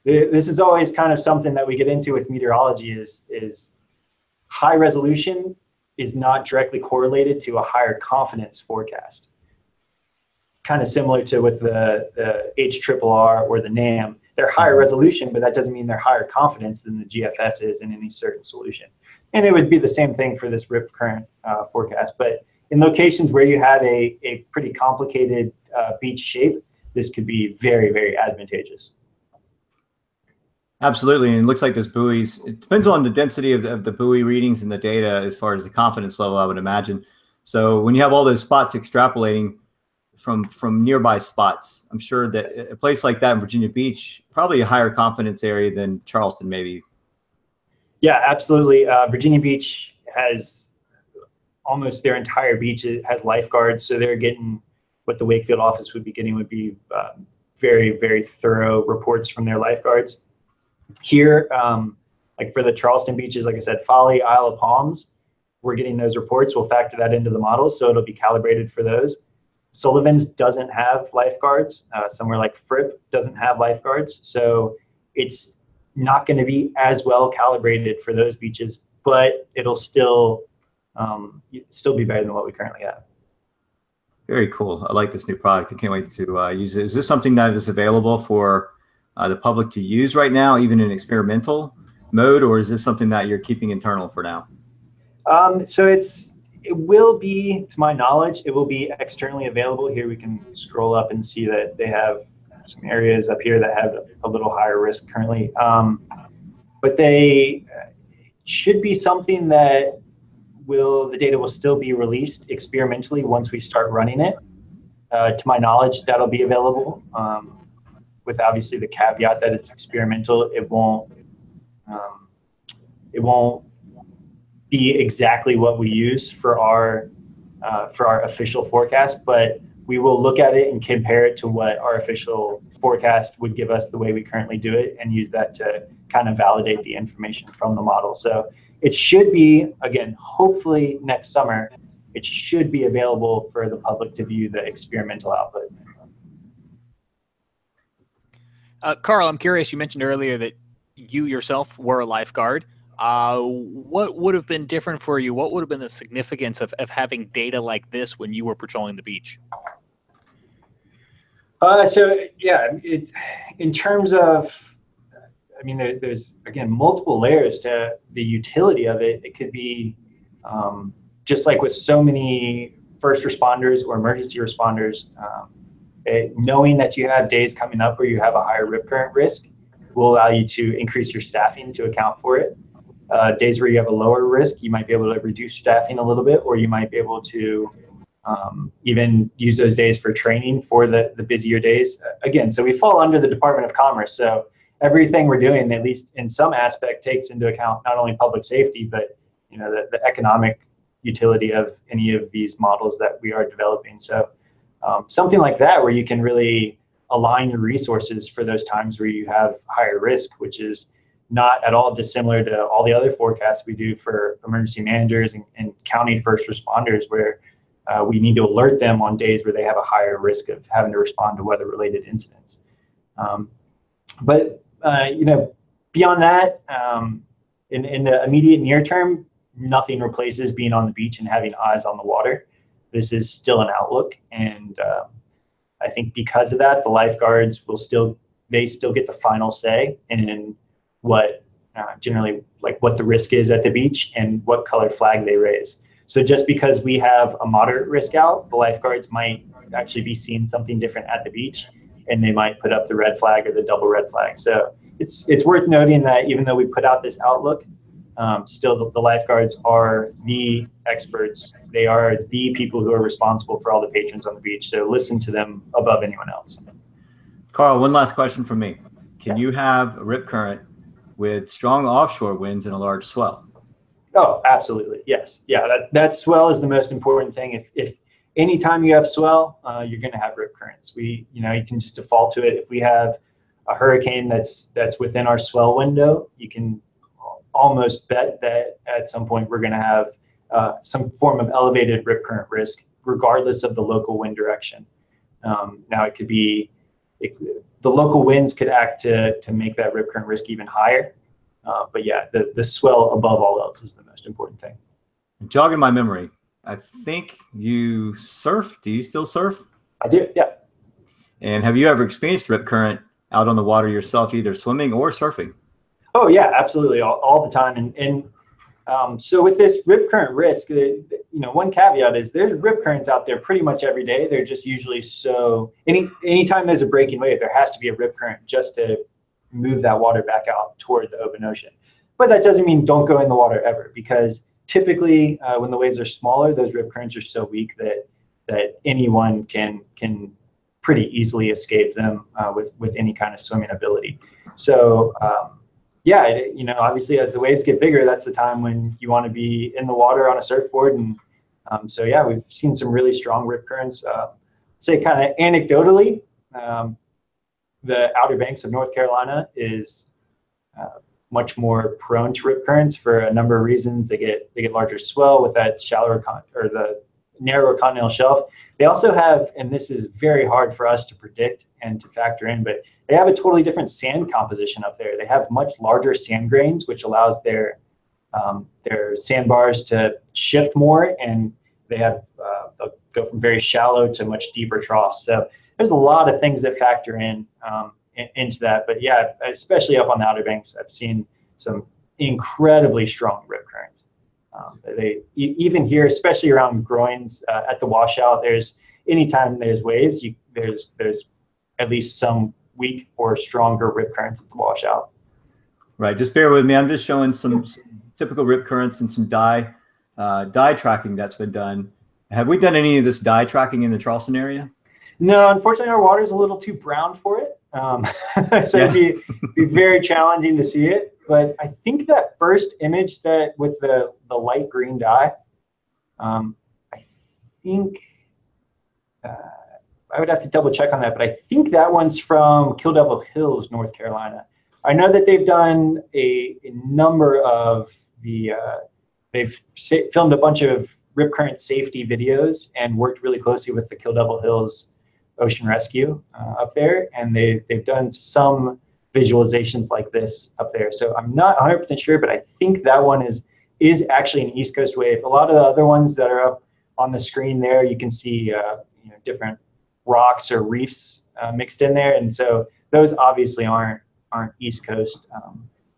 this is always kind of something that we get into with meteorology is high resolution is not directly correlated to a higher confidence forecast. Kind of similar to with the HRRR or the NAM. They're higher resolution, but that doesn't mean they're higher confidence than the GFS is in any certain solution. And it would be the same thing for this rip current forecast. But in locations where you have a pretty complicated beach shape, this could be very, very advantageous. Absolutely, and it looks like those buoys, it depends on the density of the buoy readings and the data as far as the confidence level, I would imagine. So when you have all those spots extrapolating from nearby spots, I'm sure that a place like that in Virginia Beach, probably a higher confidence area than Charleston maybe. Yeah, absolutely. Virginia Beach has almost their entire beach has lifeguards, so they're getting what the Wakefield office would be getting would be very, very thorough reports from their lifeguards. Here, like for the Charleston beaches, like I said, Folly, Isle of Palms, we're getting those reports. We'll factor that into the model, so it'll be calibrated for those. Sullivan's doesn't have lifeguards. Somewhere like Fripp doesn't have lifeguards, so it's not going to be as well calibrated for those beaches, but it'll still be better than what we currently have. Very cool. I like this new product. I can't wait to use it. Is this something that is available for the public to use right now, even in experimental mode, or is this something that you're keeping internal for now? So it will be, to my knowledge, it will be externally available. Here we can scroll up and see that they have some areas up here that have a little higher risk currently. But they should be something that the data will still be released experimentally once we start running it. To my knowledge, that'll be available. With obviously the caveat that it's experimental, it won't be exactly what we use for our official forecast, but we will look at it and compare it to what our official forecast would give us the way we currently do it, and use that to kind of validate the information from the model. So it should be, again, hopefully next summer, it should be available for the public to view the experimental output. Carl, I'm curious, you mentioned earlier that you yourself were a lifeguard. What would have been different for you? What would have been the significance of having data like this when you were patrolling the beach? So yeah, in terms of, I mean, there's again, multiple layers to the utility of it. It could be just like with so many first responders or emergency responders, knowing that you have days coming up where you have a higher rip current risk will allow you to increase your staffing to account for it. Days where you have a lower risk, you might be able to reduce staffing a little bit, or you might be able to even use those days for training for the busier days. Again, so we fall under the Department of Commerce. So everything we're doing, at least in some aspect, takes into account not only public safety, but the economic utility of any of these models that we are developing. So something like that, where you can really align your resources for those times where you have higher risk, which is not at all dissimilar to all the other forecasts we do for emergency managers and county first responders, where we need to alert them on days where they have a higher risk of having to respond to weather-related incidents. But beyond that, in the immediate near term, nothing replaces being on the beach and having eyes on the water. This is still an outlook, and I think because of that, the lifeguards will still get the final say in what generally, like, what the risk is at the beach and what color flag they raise. So just because we have a moderate risk out, the lifeguards might actually be seeing something different at the beach, and they might put up the red flag or the double red flag. So it's worth noting that even though we put out this outlook, still the lifeguards are the experts. They are the people who are responsible for all the patrons on the beach. So listen to them above anyone else. Carl, one last question from me. Can you have a rip current with strong offshore winds and a large swell? Oh, absolutely. Yes. Yeah. That swell is the most important thing. If anytime you have swell, you're going to have rip currents. You can just default to it. If we have a hurricane that's within our swell window, you can almost bet that at some point we're going to have some form of elevated rip current risk, regardless of the local wind direction. Now it could be, the local winds could act to make that rip current risk even higher. But yeah, the swell above all else is the most important thing. Jogging my memory, I think you surf. Do you still surf? I do, yeah. And have you ever experienced rip current out on the water yourself, either swimming or surfing? Oh yeah, absolutely, all the time. And so with this rip current risk, one caveat is there's rip currents out there pretty much every day. They're just usually anytime there's a breaking wave, there has to be a rip current just to move that water back out toward the open ocean. But that doesn't mean don't go in the water ever, because typically when the waves are smaller, those rip currents are so weak that anyone can pretty easily escape them with any kind of swimming ability. So yeah, obviously as the waves get bigger, that's the time when you want to be in the water on a surfboard. And so yeah, we've seen some really strong rip currents. Say kind of anecdotally, the Outer Banks of North Carolina is much more prone to rip currents for a number of reasons. They get larger swell with that shallower or the narrower continental shelf. They also have, and this is very hard for us to predict and to factor in, but they have a totally different sand composition up there. They have much larger sand grains, which allows their sandbars to shift more, and they'll go from very shallow to much deeper troughs. So there's a lot of things that factor into that. But yeah, especially up on the Outer Banks, I've seen some incredibly strong rip currents. Even here, especially around groins at the washout, anytime there's waves, there's at least some weak or stronger rip currents at the washout. Right. Just bear with me. I'm just showing some typical rip currents and some dye tracking that's been done. Have we done any of this dye tracking in the Charleston area? No, unfortunately, our water's a little too brown for it. So yeah. It'd be very challenging to see it. But I think that first image with the light green dye, I think I would have to double check on that, but I think that one's from Kill Devil Hills, North Carolina. I know that they've done a number of they've filmed a bunch of rip current safety videos and worked really closely with the Kill Devil Hills Ocean Rescue up there, and they've done some visualizations like this up there. So I'm not 100% sure, but I think that one is actually an East Coast wave. A lot of the other ones that are up on the screen there, you can see different rocks or reefs mixed in there, and so those obviously aren't East Coast.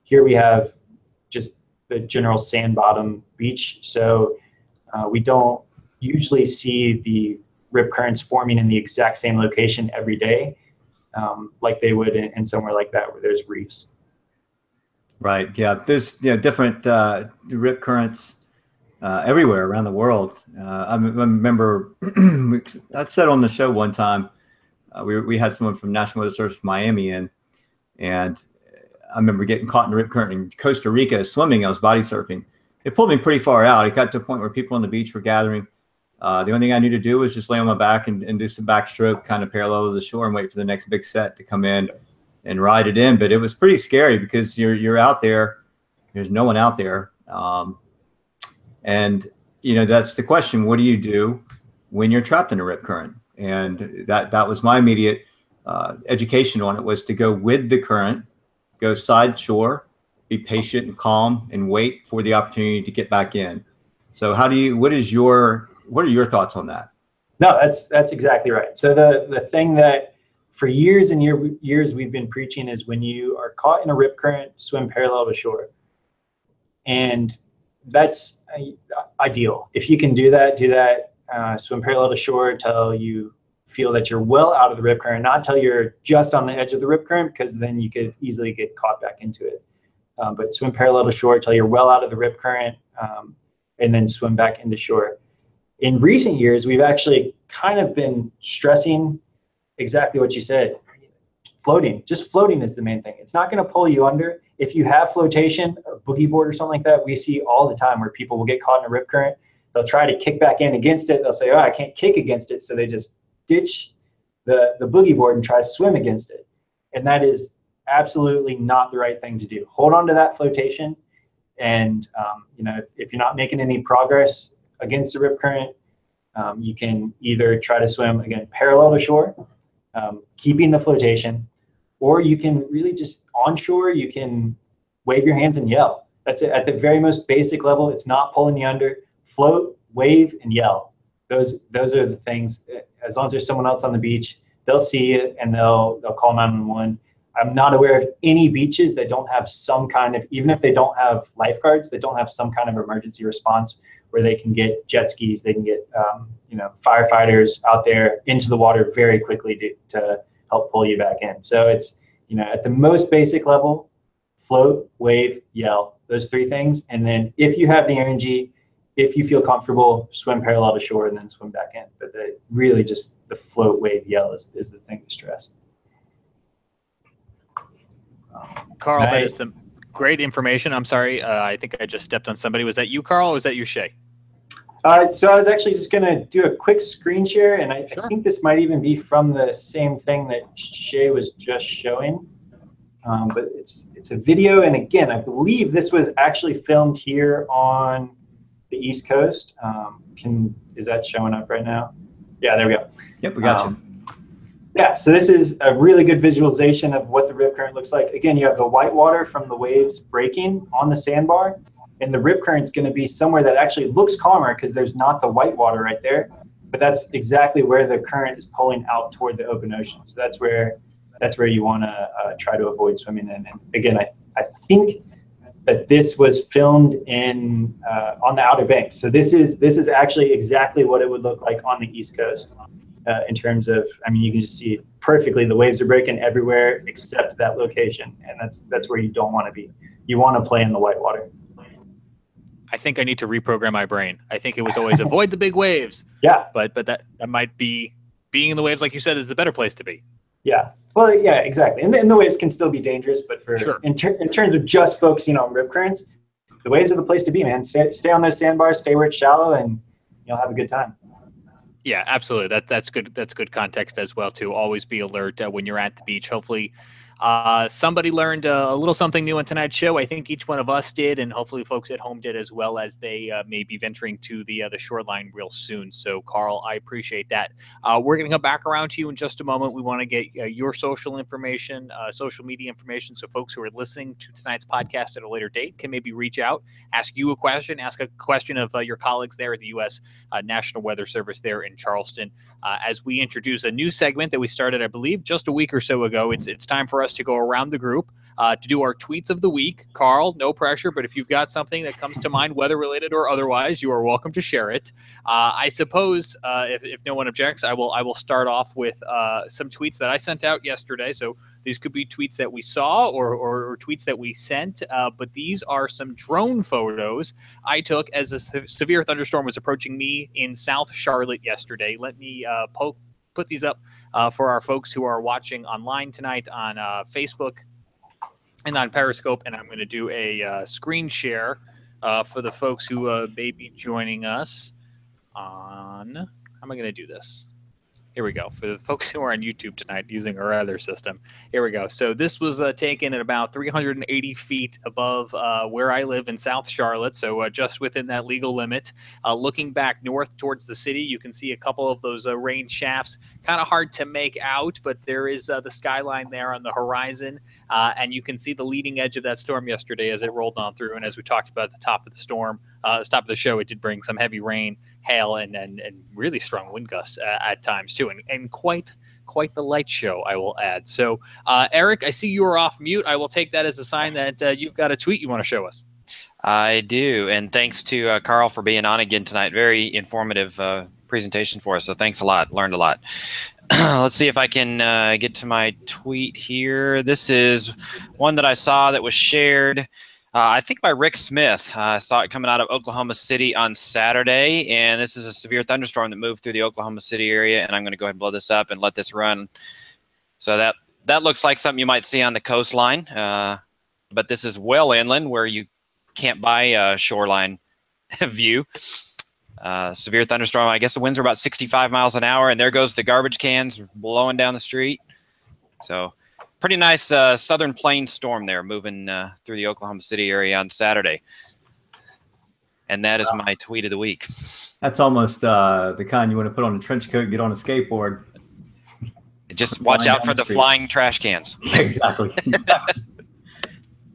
Here we have just the general sand bottom beach, so we don't usually see the rip currents forming in the exact same location every day, like they would in somewhere like that where there's reefs. Right. Yeah. There's different rip currents everywhere around the world. I remember I said on the show one time, we had someone from National Weather Service Miami in, and I remember getting caught in a rip current in Costa Rica swimming. I was body surfing. It pulled me pretty far out. It got to a point where people on the beach were gathering. The only thing I knew to do was just lay on my back and do some backstroke kind of parallel to the shore and wait for the next big set to come in and ride it in. But it was pretty scary because you're out there. There's no one out there. And that's the question. What do you do when you're trapped in a rip current? And that was my immediate education on it, was to go with the current, go side shore, be patient and calm, and wait for the opportunity to get back in. So what are your thoughts on that? No, that's exactly right. So the thing that for years and years we've been preaching is when you are caught in a rip current, swim parallel to shore. And that's ideal. If you can do that, swim parallel to shore till you feel that you're well out of the rip current, not till you're just on the edge of the rip current, because then you could easily get caught back into it. But swim parallel to shore till you're well out of the rip current, and then swim back into shore. In recent years, we've actually kind of been stressing exactly what you said. Floating, just floating is the main thing. It's not going to pull you under. if you have flotation, a boogie board or something like that, we see all the time where people will get caught in a rip current. They'll try to kick back in against it. They'll say, oh, I can't kick against it. So they just ditch the boogie board and try to swim against it. And that is absolutely not the right thing to do. Hold on to that flotation. And, you know, if you're not making any progress against the rip current, you can either try to swim, again, parallel to shore, keeping the flotation, or you can really just onshore, you can wave your hands and yell. That's it. At the very most basic level, it's not pulling you under. Float, wave, and yell. Those are the things. As long as there's someone else on the beach, they'll see it and they'll call 911. I'm not aware of any beaches that don't have some kind of, even if they don't have lifeguards, that don't have some kind of emergency response where they can get jet skis, they can get you know, firefighters out there into the water very quickly to help pull you back in. So it's, you know, at the most basic level, float, wave, yell, those three things. And then if you have the energy, if you feel comfortable, swim parallel to shore and then swim back in. But really just the float, wave, yell is the thing to stress. Carl, that is some great information. I'm sorry. I think I just stepped on somebody. Was that you, Carl, or was that you, Shay? So I was actually just going to do a quick screen share, and I think this might even be from the same thing that Shay was just showing. But it's a video, and again, I believe this was actually filmed here on the East Coast. Is that showing up right now? Yeah, there we go. Yep, we got you. Yeah, so this is a really good visualization of what the rip current looks like. Again, you have the white water from the waves breaking on the sandbar, and the rip current's going to be somewhere that actually looks calmer because there's not the white water right there, but that's exactly where the current is pulling out toward the open ocean. So that's where you want to try to avoid swimming in. And again, I think that this was filmed in on the Outer Banks. So this is actually exactly what it would look like on the East Coast. In terms of, I mean, you can just see it perfectly. The waves are breaking everywhere except that location, and that's where you don't want to be. You want to play in the white water. I think I need to reprogram my brain. I think it was always avoid the big waves. Yeah. But that might be, being in the waves, like you said, is the better place to be. Yeah. Well, yeah, exactly. And the waves can still be dangerous, but for in terms of just focusing on rip currents, the waves are the place to be, man. Stay on those sandbars, stay where it's shallow, and you'll have a good time. Yeah, absolutely. That's good. That's good context as well too. Always be alert when you're at the beach. Hopefully, somebody learned a little something new on tonight's show. I think each one of us did, and hopefully folks at home did as well, as they may be venturing to the shoreline real soon. So, Carl, I appreciate that. We're going to come back around to you in just a moment. We want to get your social information, social media information, so folks who are listening to tonight's podcast at a later date can maybe reach out, ask you a question, ask a question of your colleagues there at the U.S. National Weather Service there in Charleston. As we introduce a new segment that we started, I believe, just a week or so ago, it's time for us to go around the group to do our tweets of the week. Carl, no pressure, but if you've got something that comes to mind, weather related or otherwise, you are welcome to share it. I suppose if no one objects, I will start off with some tweets that I sent out yesterday. So these could be tweets that we saw or tweets that we sent, but these are some drone photos I took as a severe thunderstorm was approaching me in South Charlotte yesterday. Let me put these up for our folks who are watching online tonight on Facebook and on Periscope, and I'm going to do a screen share for the folks who may be joining us on. How am I going to do this? Here we go. For the folks who are on YouTube tonight using our other system. Here we go. So this was taken at about 380 feet above where I live in South Charlotte, so just within that legal limit. Looking back north towards the city, you can see a couple of those rain shafts. Kind of hard to make out, but there is the skyline there on the horizon, and you can see the leading edge of that storm yesterday as it rolled on through. And as we talked about at the top of the storm, top of the show, it did bring some heavy rain, hail, and really strong wind gusts at times too, and quite the light show, I will add. So, Eric, I see you are off mute. I will take that as a sign that you've got a tweet you want to show us. I do, and thanks to Carl for being on again tonight. Very informative presentation for us, so thanks a lot. Learned a lot. Let's see if I can get to my tweet here. This is one that I saw that was shared I think by Rick Smith. I saw it coming out of Oklahoma City on Saturday, and this is a severe thunderstorm that moved through the Oklahoma City area, and I'm going to go ahead and blow this up and let this run. So that looks like something you might see on the coastline. but this is well inland where you can't buy a shoreline view. Severe thunderstorm. I guess the winds are about 65 miles an hour, and there goes the garbage cans blowing down the street. So pretty nice southern plains storm there moving through the Oklahoma City area on Saturday. And that is my tweet of the week. That's almost the kind you want to put on a trench coat and get on a skateboard. Just watch out for the flying trash cans. Exactly.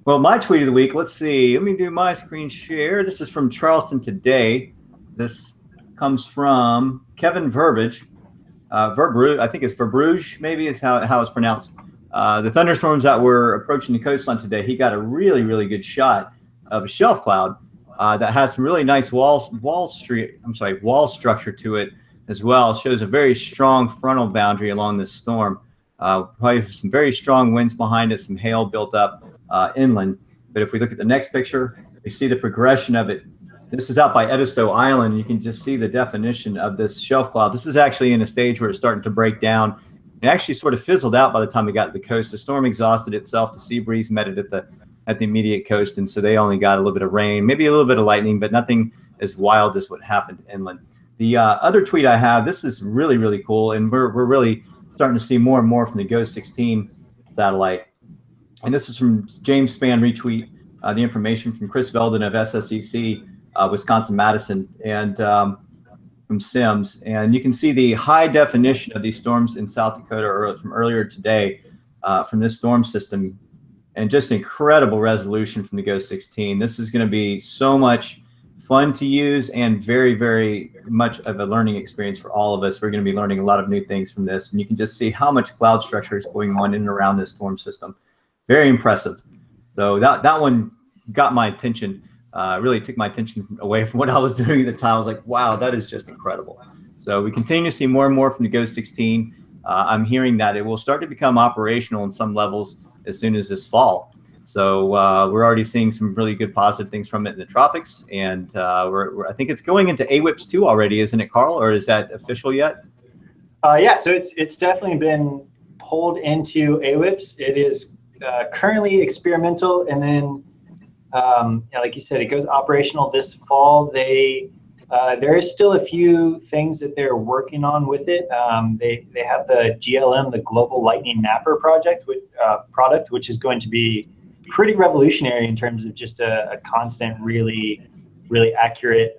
Well, my tweet of the week, let's see. Let me do my screen share. This is from Charleston Today. This comes from Kevin Verbiage. Verbruge, I think it's Verbruge, maybe is how it's pronounced. The thunderstorms that were approaching the coastline today, he got a really, really good shot of a shelf cloud that has some really nice wall structure to it as well. It shows a very strong frontal boundary along this storm. Probably some very strong winds behind it, some hail built up inland. But if we look at the next picture, we see the progression of it. This is out by Edisto Island. You can just see the definition of this shelf cloud. This is actually in a stage where it's starting to break down. It actually sort of fizzled out by the time it got to the coast. The storm exhausted itself. The sea breeze met it at the immediate coast, and so they only got a little bit of rain, maybe a little bit of lightning, but nothing as wild as what happened inland. The other tweet I have, this is really, really cool, and we're really starting to see more and more from the GOES 16 satellite. And this is from James Spann retweet, the information from Chris Veldon of SSEC, Wisconsin-Madison, and from SIMS. And you can see the high definition of these storms in South Dakota from earlier today from this storm system, and just incredible resolution from the GOES 16. This is going to be so much fun to use and very, very much of a learning experience for all of us. We're going to be learning a lot of new things from this, and you can just see how much cloud structure is going on in and around this storm system. Very impressive. So that one got my attention. Really took my attention away from what I was doing at the time. I was like, wow, that is just incredible. So we continue to see more and more from the GOES 16. I'm hearing that it will start to become operational in some levels as soon as this fall. So we're already seeing some really good positive things from it in the tropics. And I think it's going into AWIPS 2 already, isn't it, Carl? Or is that official yet? Yeah, so it's definitely been pulled into AWIPS. It is currently experimental, and then like you said, it goes operational this fall. There is still a few things that they're working on with it. They have the GLM, the Global Lightning Napper product, which is going to be pretty revolutionary in terms of just a constant, really, really accurate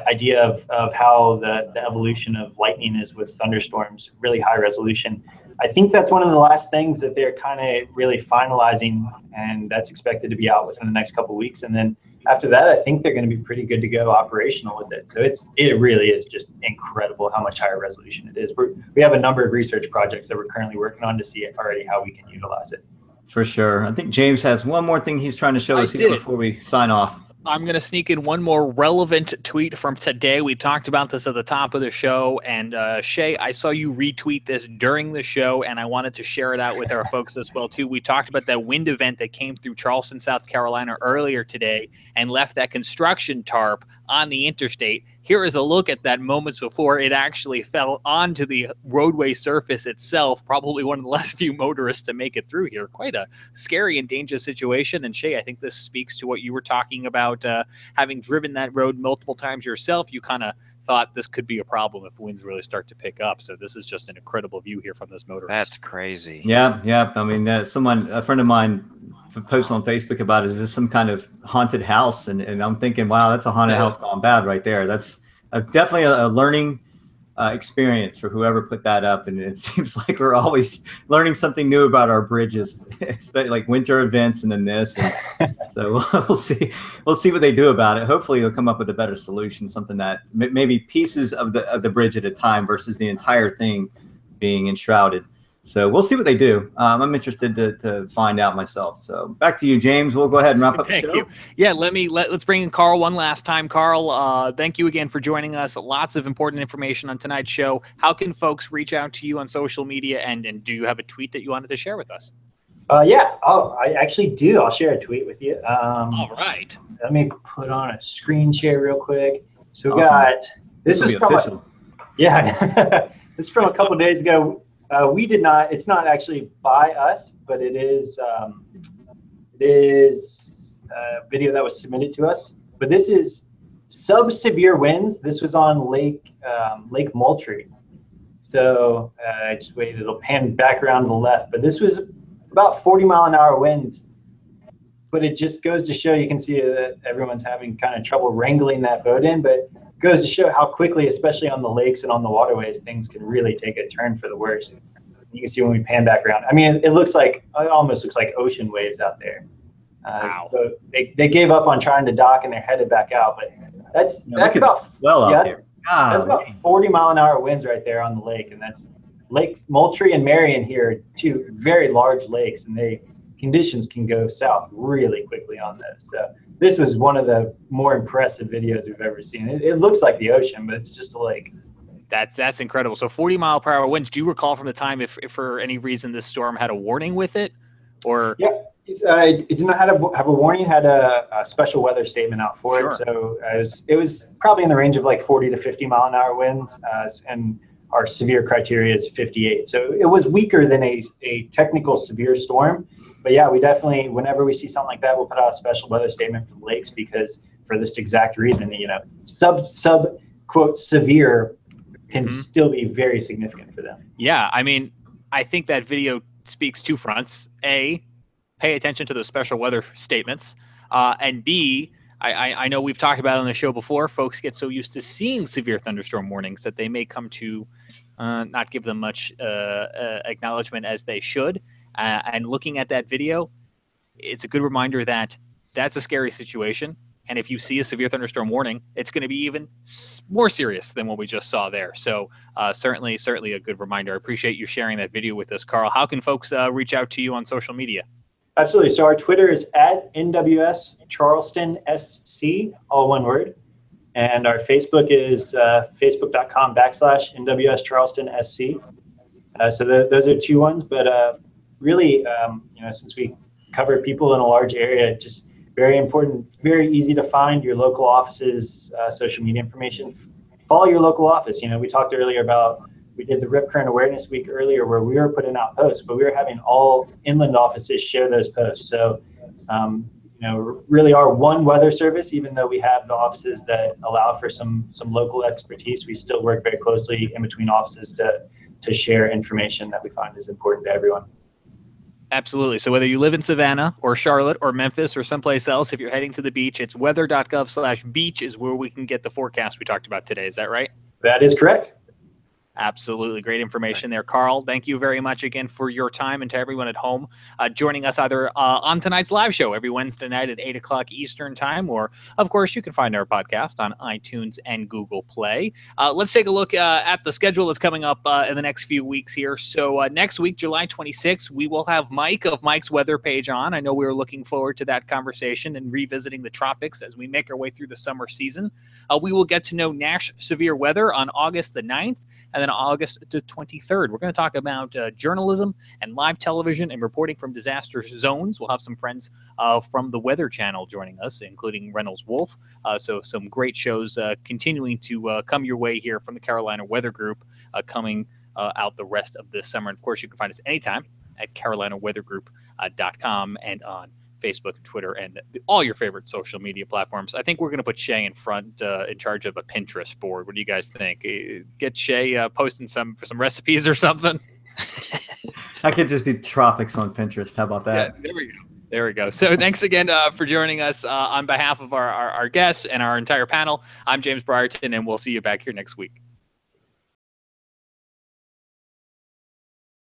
idea of how the evolution of lightning is with thunderstorms, really high resolution. I think that's one of the last things that they're kind of really finalizing, and that's expected to be out within the next couple of weeks. And then after that, I think they're going to be pretty good to go operational with it. So it really is just incredible how much higher resolution it is. We have a number of research projects that we're currently working on to see already how we can utilize it. For sure. I think James has one more thing he's trying to show us here before we sign off. I'm going to sneak in one more relevant tweet from today. We talked about this at the top of the show, and Shay, I saw you retweet this during the show, and I wanted to share it out with our folks as well, too. We talked about that wind event that came through Charleston, South Carolina earlier today and left that construction tarp on the interstate. Here is a look at that moments before it actually fell onto the roadway surface itself. Probably one of the last few motorists to make it through here. Quite a scary and dangerous situation. And Shay, I think this speaks to what you were talking about, having driven that road multiple times yourself. You kind of thought this could be a problem if winds really start to pick up. So this is just an incredible view here from this motorist. That's crazy. Yeah. I mean, a friend of mine posted on Facebook about, is this some kind of haunted house? And I'm thinking, wow, that's a haunted house gone bad right there. That's definitely a learning experience for whoever put that up. And it seems like we're always learning something new about our bridges, especially like winter events and then this. And so we'll see what they do about it. Hopefully they'll come up with a better solution, something that maybe pieces of the bridge at a time versus the entire thing being enshrouded. So we'll see what they do. I'm interested to find out myself. So back to you, James. We'll go ahead and wrap up the show. Thank you. Yeah, let's bring in Carl one last time. Carl, thank you again for joining us. Lots of important information on tonight's show. How can folks reach out to you on social media, and do you have a tweet that you wanted to share with us? Yeah. Oh, I actually do. I'll share a tweet with you. All right. Let me put on a screen share real quick. So we got this is from official. This is from a couple days ago. We did not. It's not actually by us, but it is is a video that was submitted to us, but this is sub-severe winds. This was on Lake Moultrie. So I just waited, it'll pan back around to the left, but this was about 40-mile-an-hour winds. But it just goes to show, you can see that everyone's having kind of trouble wrangling that boat in, but it goes to show how quickly, especially on the lakes and on the waterways, things can really take a turn for the worse. You can see when we pan back around. I mean, it almost looks like ocean waves out there. Wow. So they gave up on trying to dock and they're headed back out, but that's about out there. That's about 40-mile-an-hour winds right there on the lake, and that's Lakes Moultrie and Marion here, two very large lakes, and conditions can go south really quickly on those. So this was one of the more impressive videos we've ever seen. It looks like the ocean, but it's just a lake. That's incredible. So 40-mile-per-hour winds. Do you recall from the time if for any reason this storm had a warning with it, or? Yeah, it did not have a warning. Had a special weather statement out for it. So it was probably in the range of like 40 to 50-mile-an-hour winds, and our severe criteria is 58. So it was weaker than a technical severe storm. But yeah, we definitely, whenever we see something like that, we'll put out a special weather statement for the lakes, because for this exact reason, sub quote severe can still be very significant for them. Yeah, I mean, I think that video speaks two fronts. A, pay attention to those special weather statements, and B, I know we've talked about it on the show before, folks get so used to seeing severe thunderstorm warnings that they may come to not give them much acknowledgement as they should. And looking at that video, it's a good reminder that that's a scary situation. And if you see a severe thunderstorm warning, it's going to be even more serious than what we just saw there. So certainly a good reminder. I appreciate you sharing that video with us, Carl. How can folks reach out to you on social media? Absolutely. So our Twitter is at NWS Charleston SC, all one word. And our Facebook is facebook.com/NWS Charleston SC. So those are two ones. But really, since we cover people in a large area, just very important, very easy to find your local office's social media information. Follow your local office. We talked earlier about, we did the Rip Current Awareness Week earlier where we were putting out posts, but we were having all inland offices share those posts. So, really our one weather service, even though we have the offices that allow for some local expertise, we still work very closely in between offices to share information that we find is important to everyone. Absolutely. So whether you live in Savannah or Charlotte or Memphis or someplace else, if you're heading to the beach, it's weather.gov/beach is where we can get the forecast we talked about today. Is that right? That is correct. Absolutely. Great information there, Carl. Thank you very much again for your time, and to everyone at home joining us either on tonight's live show every Wednesday night at 8 o'clock Eastern time, or, of course, you can find our podcast on iTunes and Google Play. Let's take a look at the schedule that's coming up in the next few weeks here. So next week, July 26th, we will have Mike of Mike's Weather Page on. I know we were looking forward to that conversation and revisiting the tropics as we make our way through the summer season. We will get to know Nash Severe Weather on August the 9th. And then August the 23rd, we're going to talk about journalism and live television and reporting from disaster zones. We'll have some friends from the Weather Channel joining us, including Reynolds Wolf. So some great shows continuing to come your way here from the Carolina Weather Group coming out the rest of this summer. And, of course, you can find us anytime at carolinaweathergroup.com and on Facebook and Twitter and all your favorite social media platforms. I think we're going to put Shay in front in charge of a Pinterest board. What do you guys think? Get Shay posting some recipes or something? I could just do tropics on Pinterest. How about that? Yeah, there we go. So thanks again for joining us on behalf of our guests and our entire panel. I'm James Brierton, and we'll see you back here next week.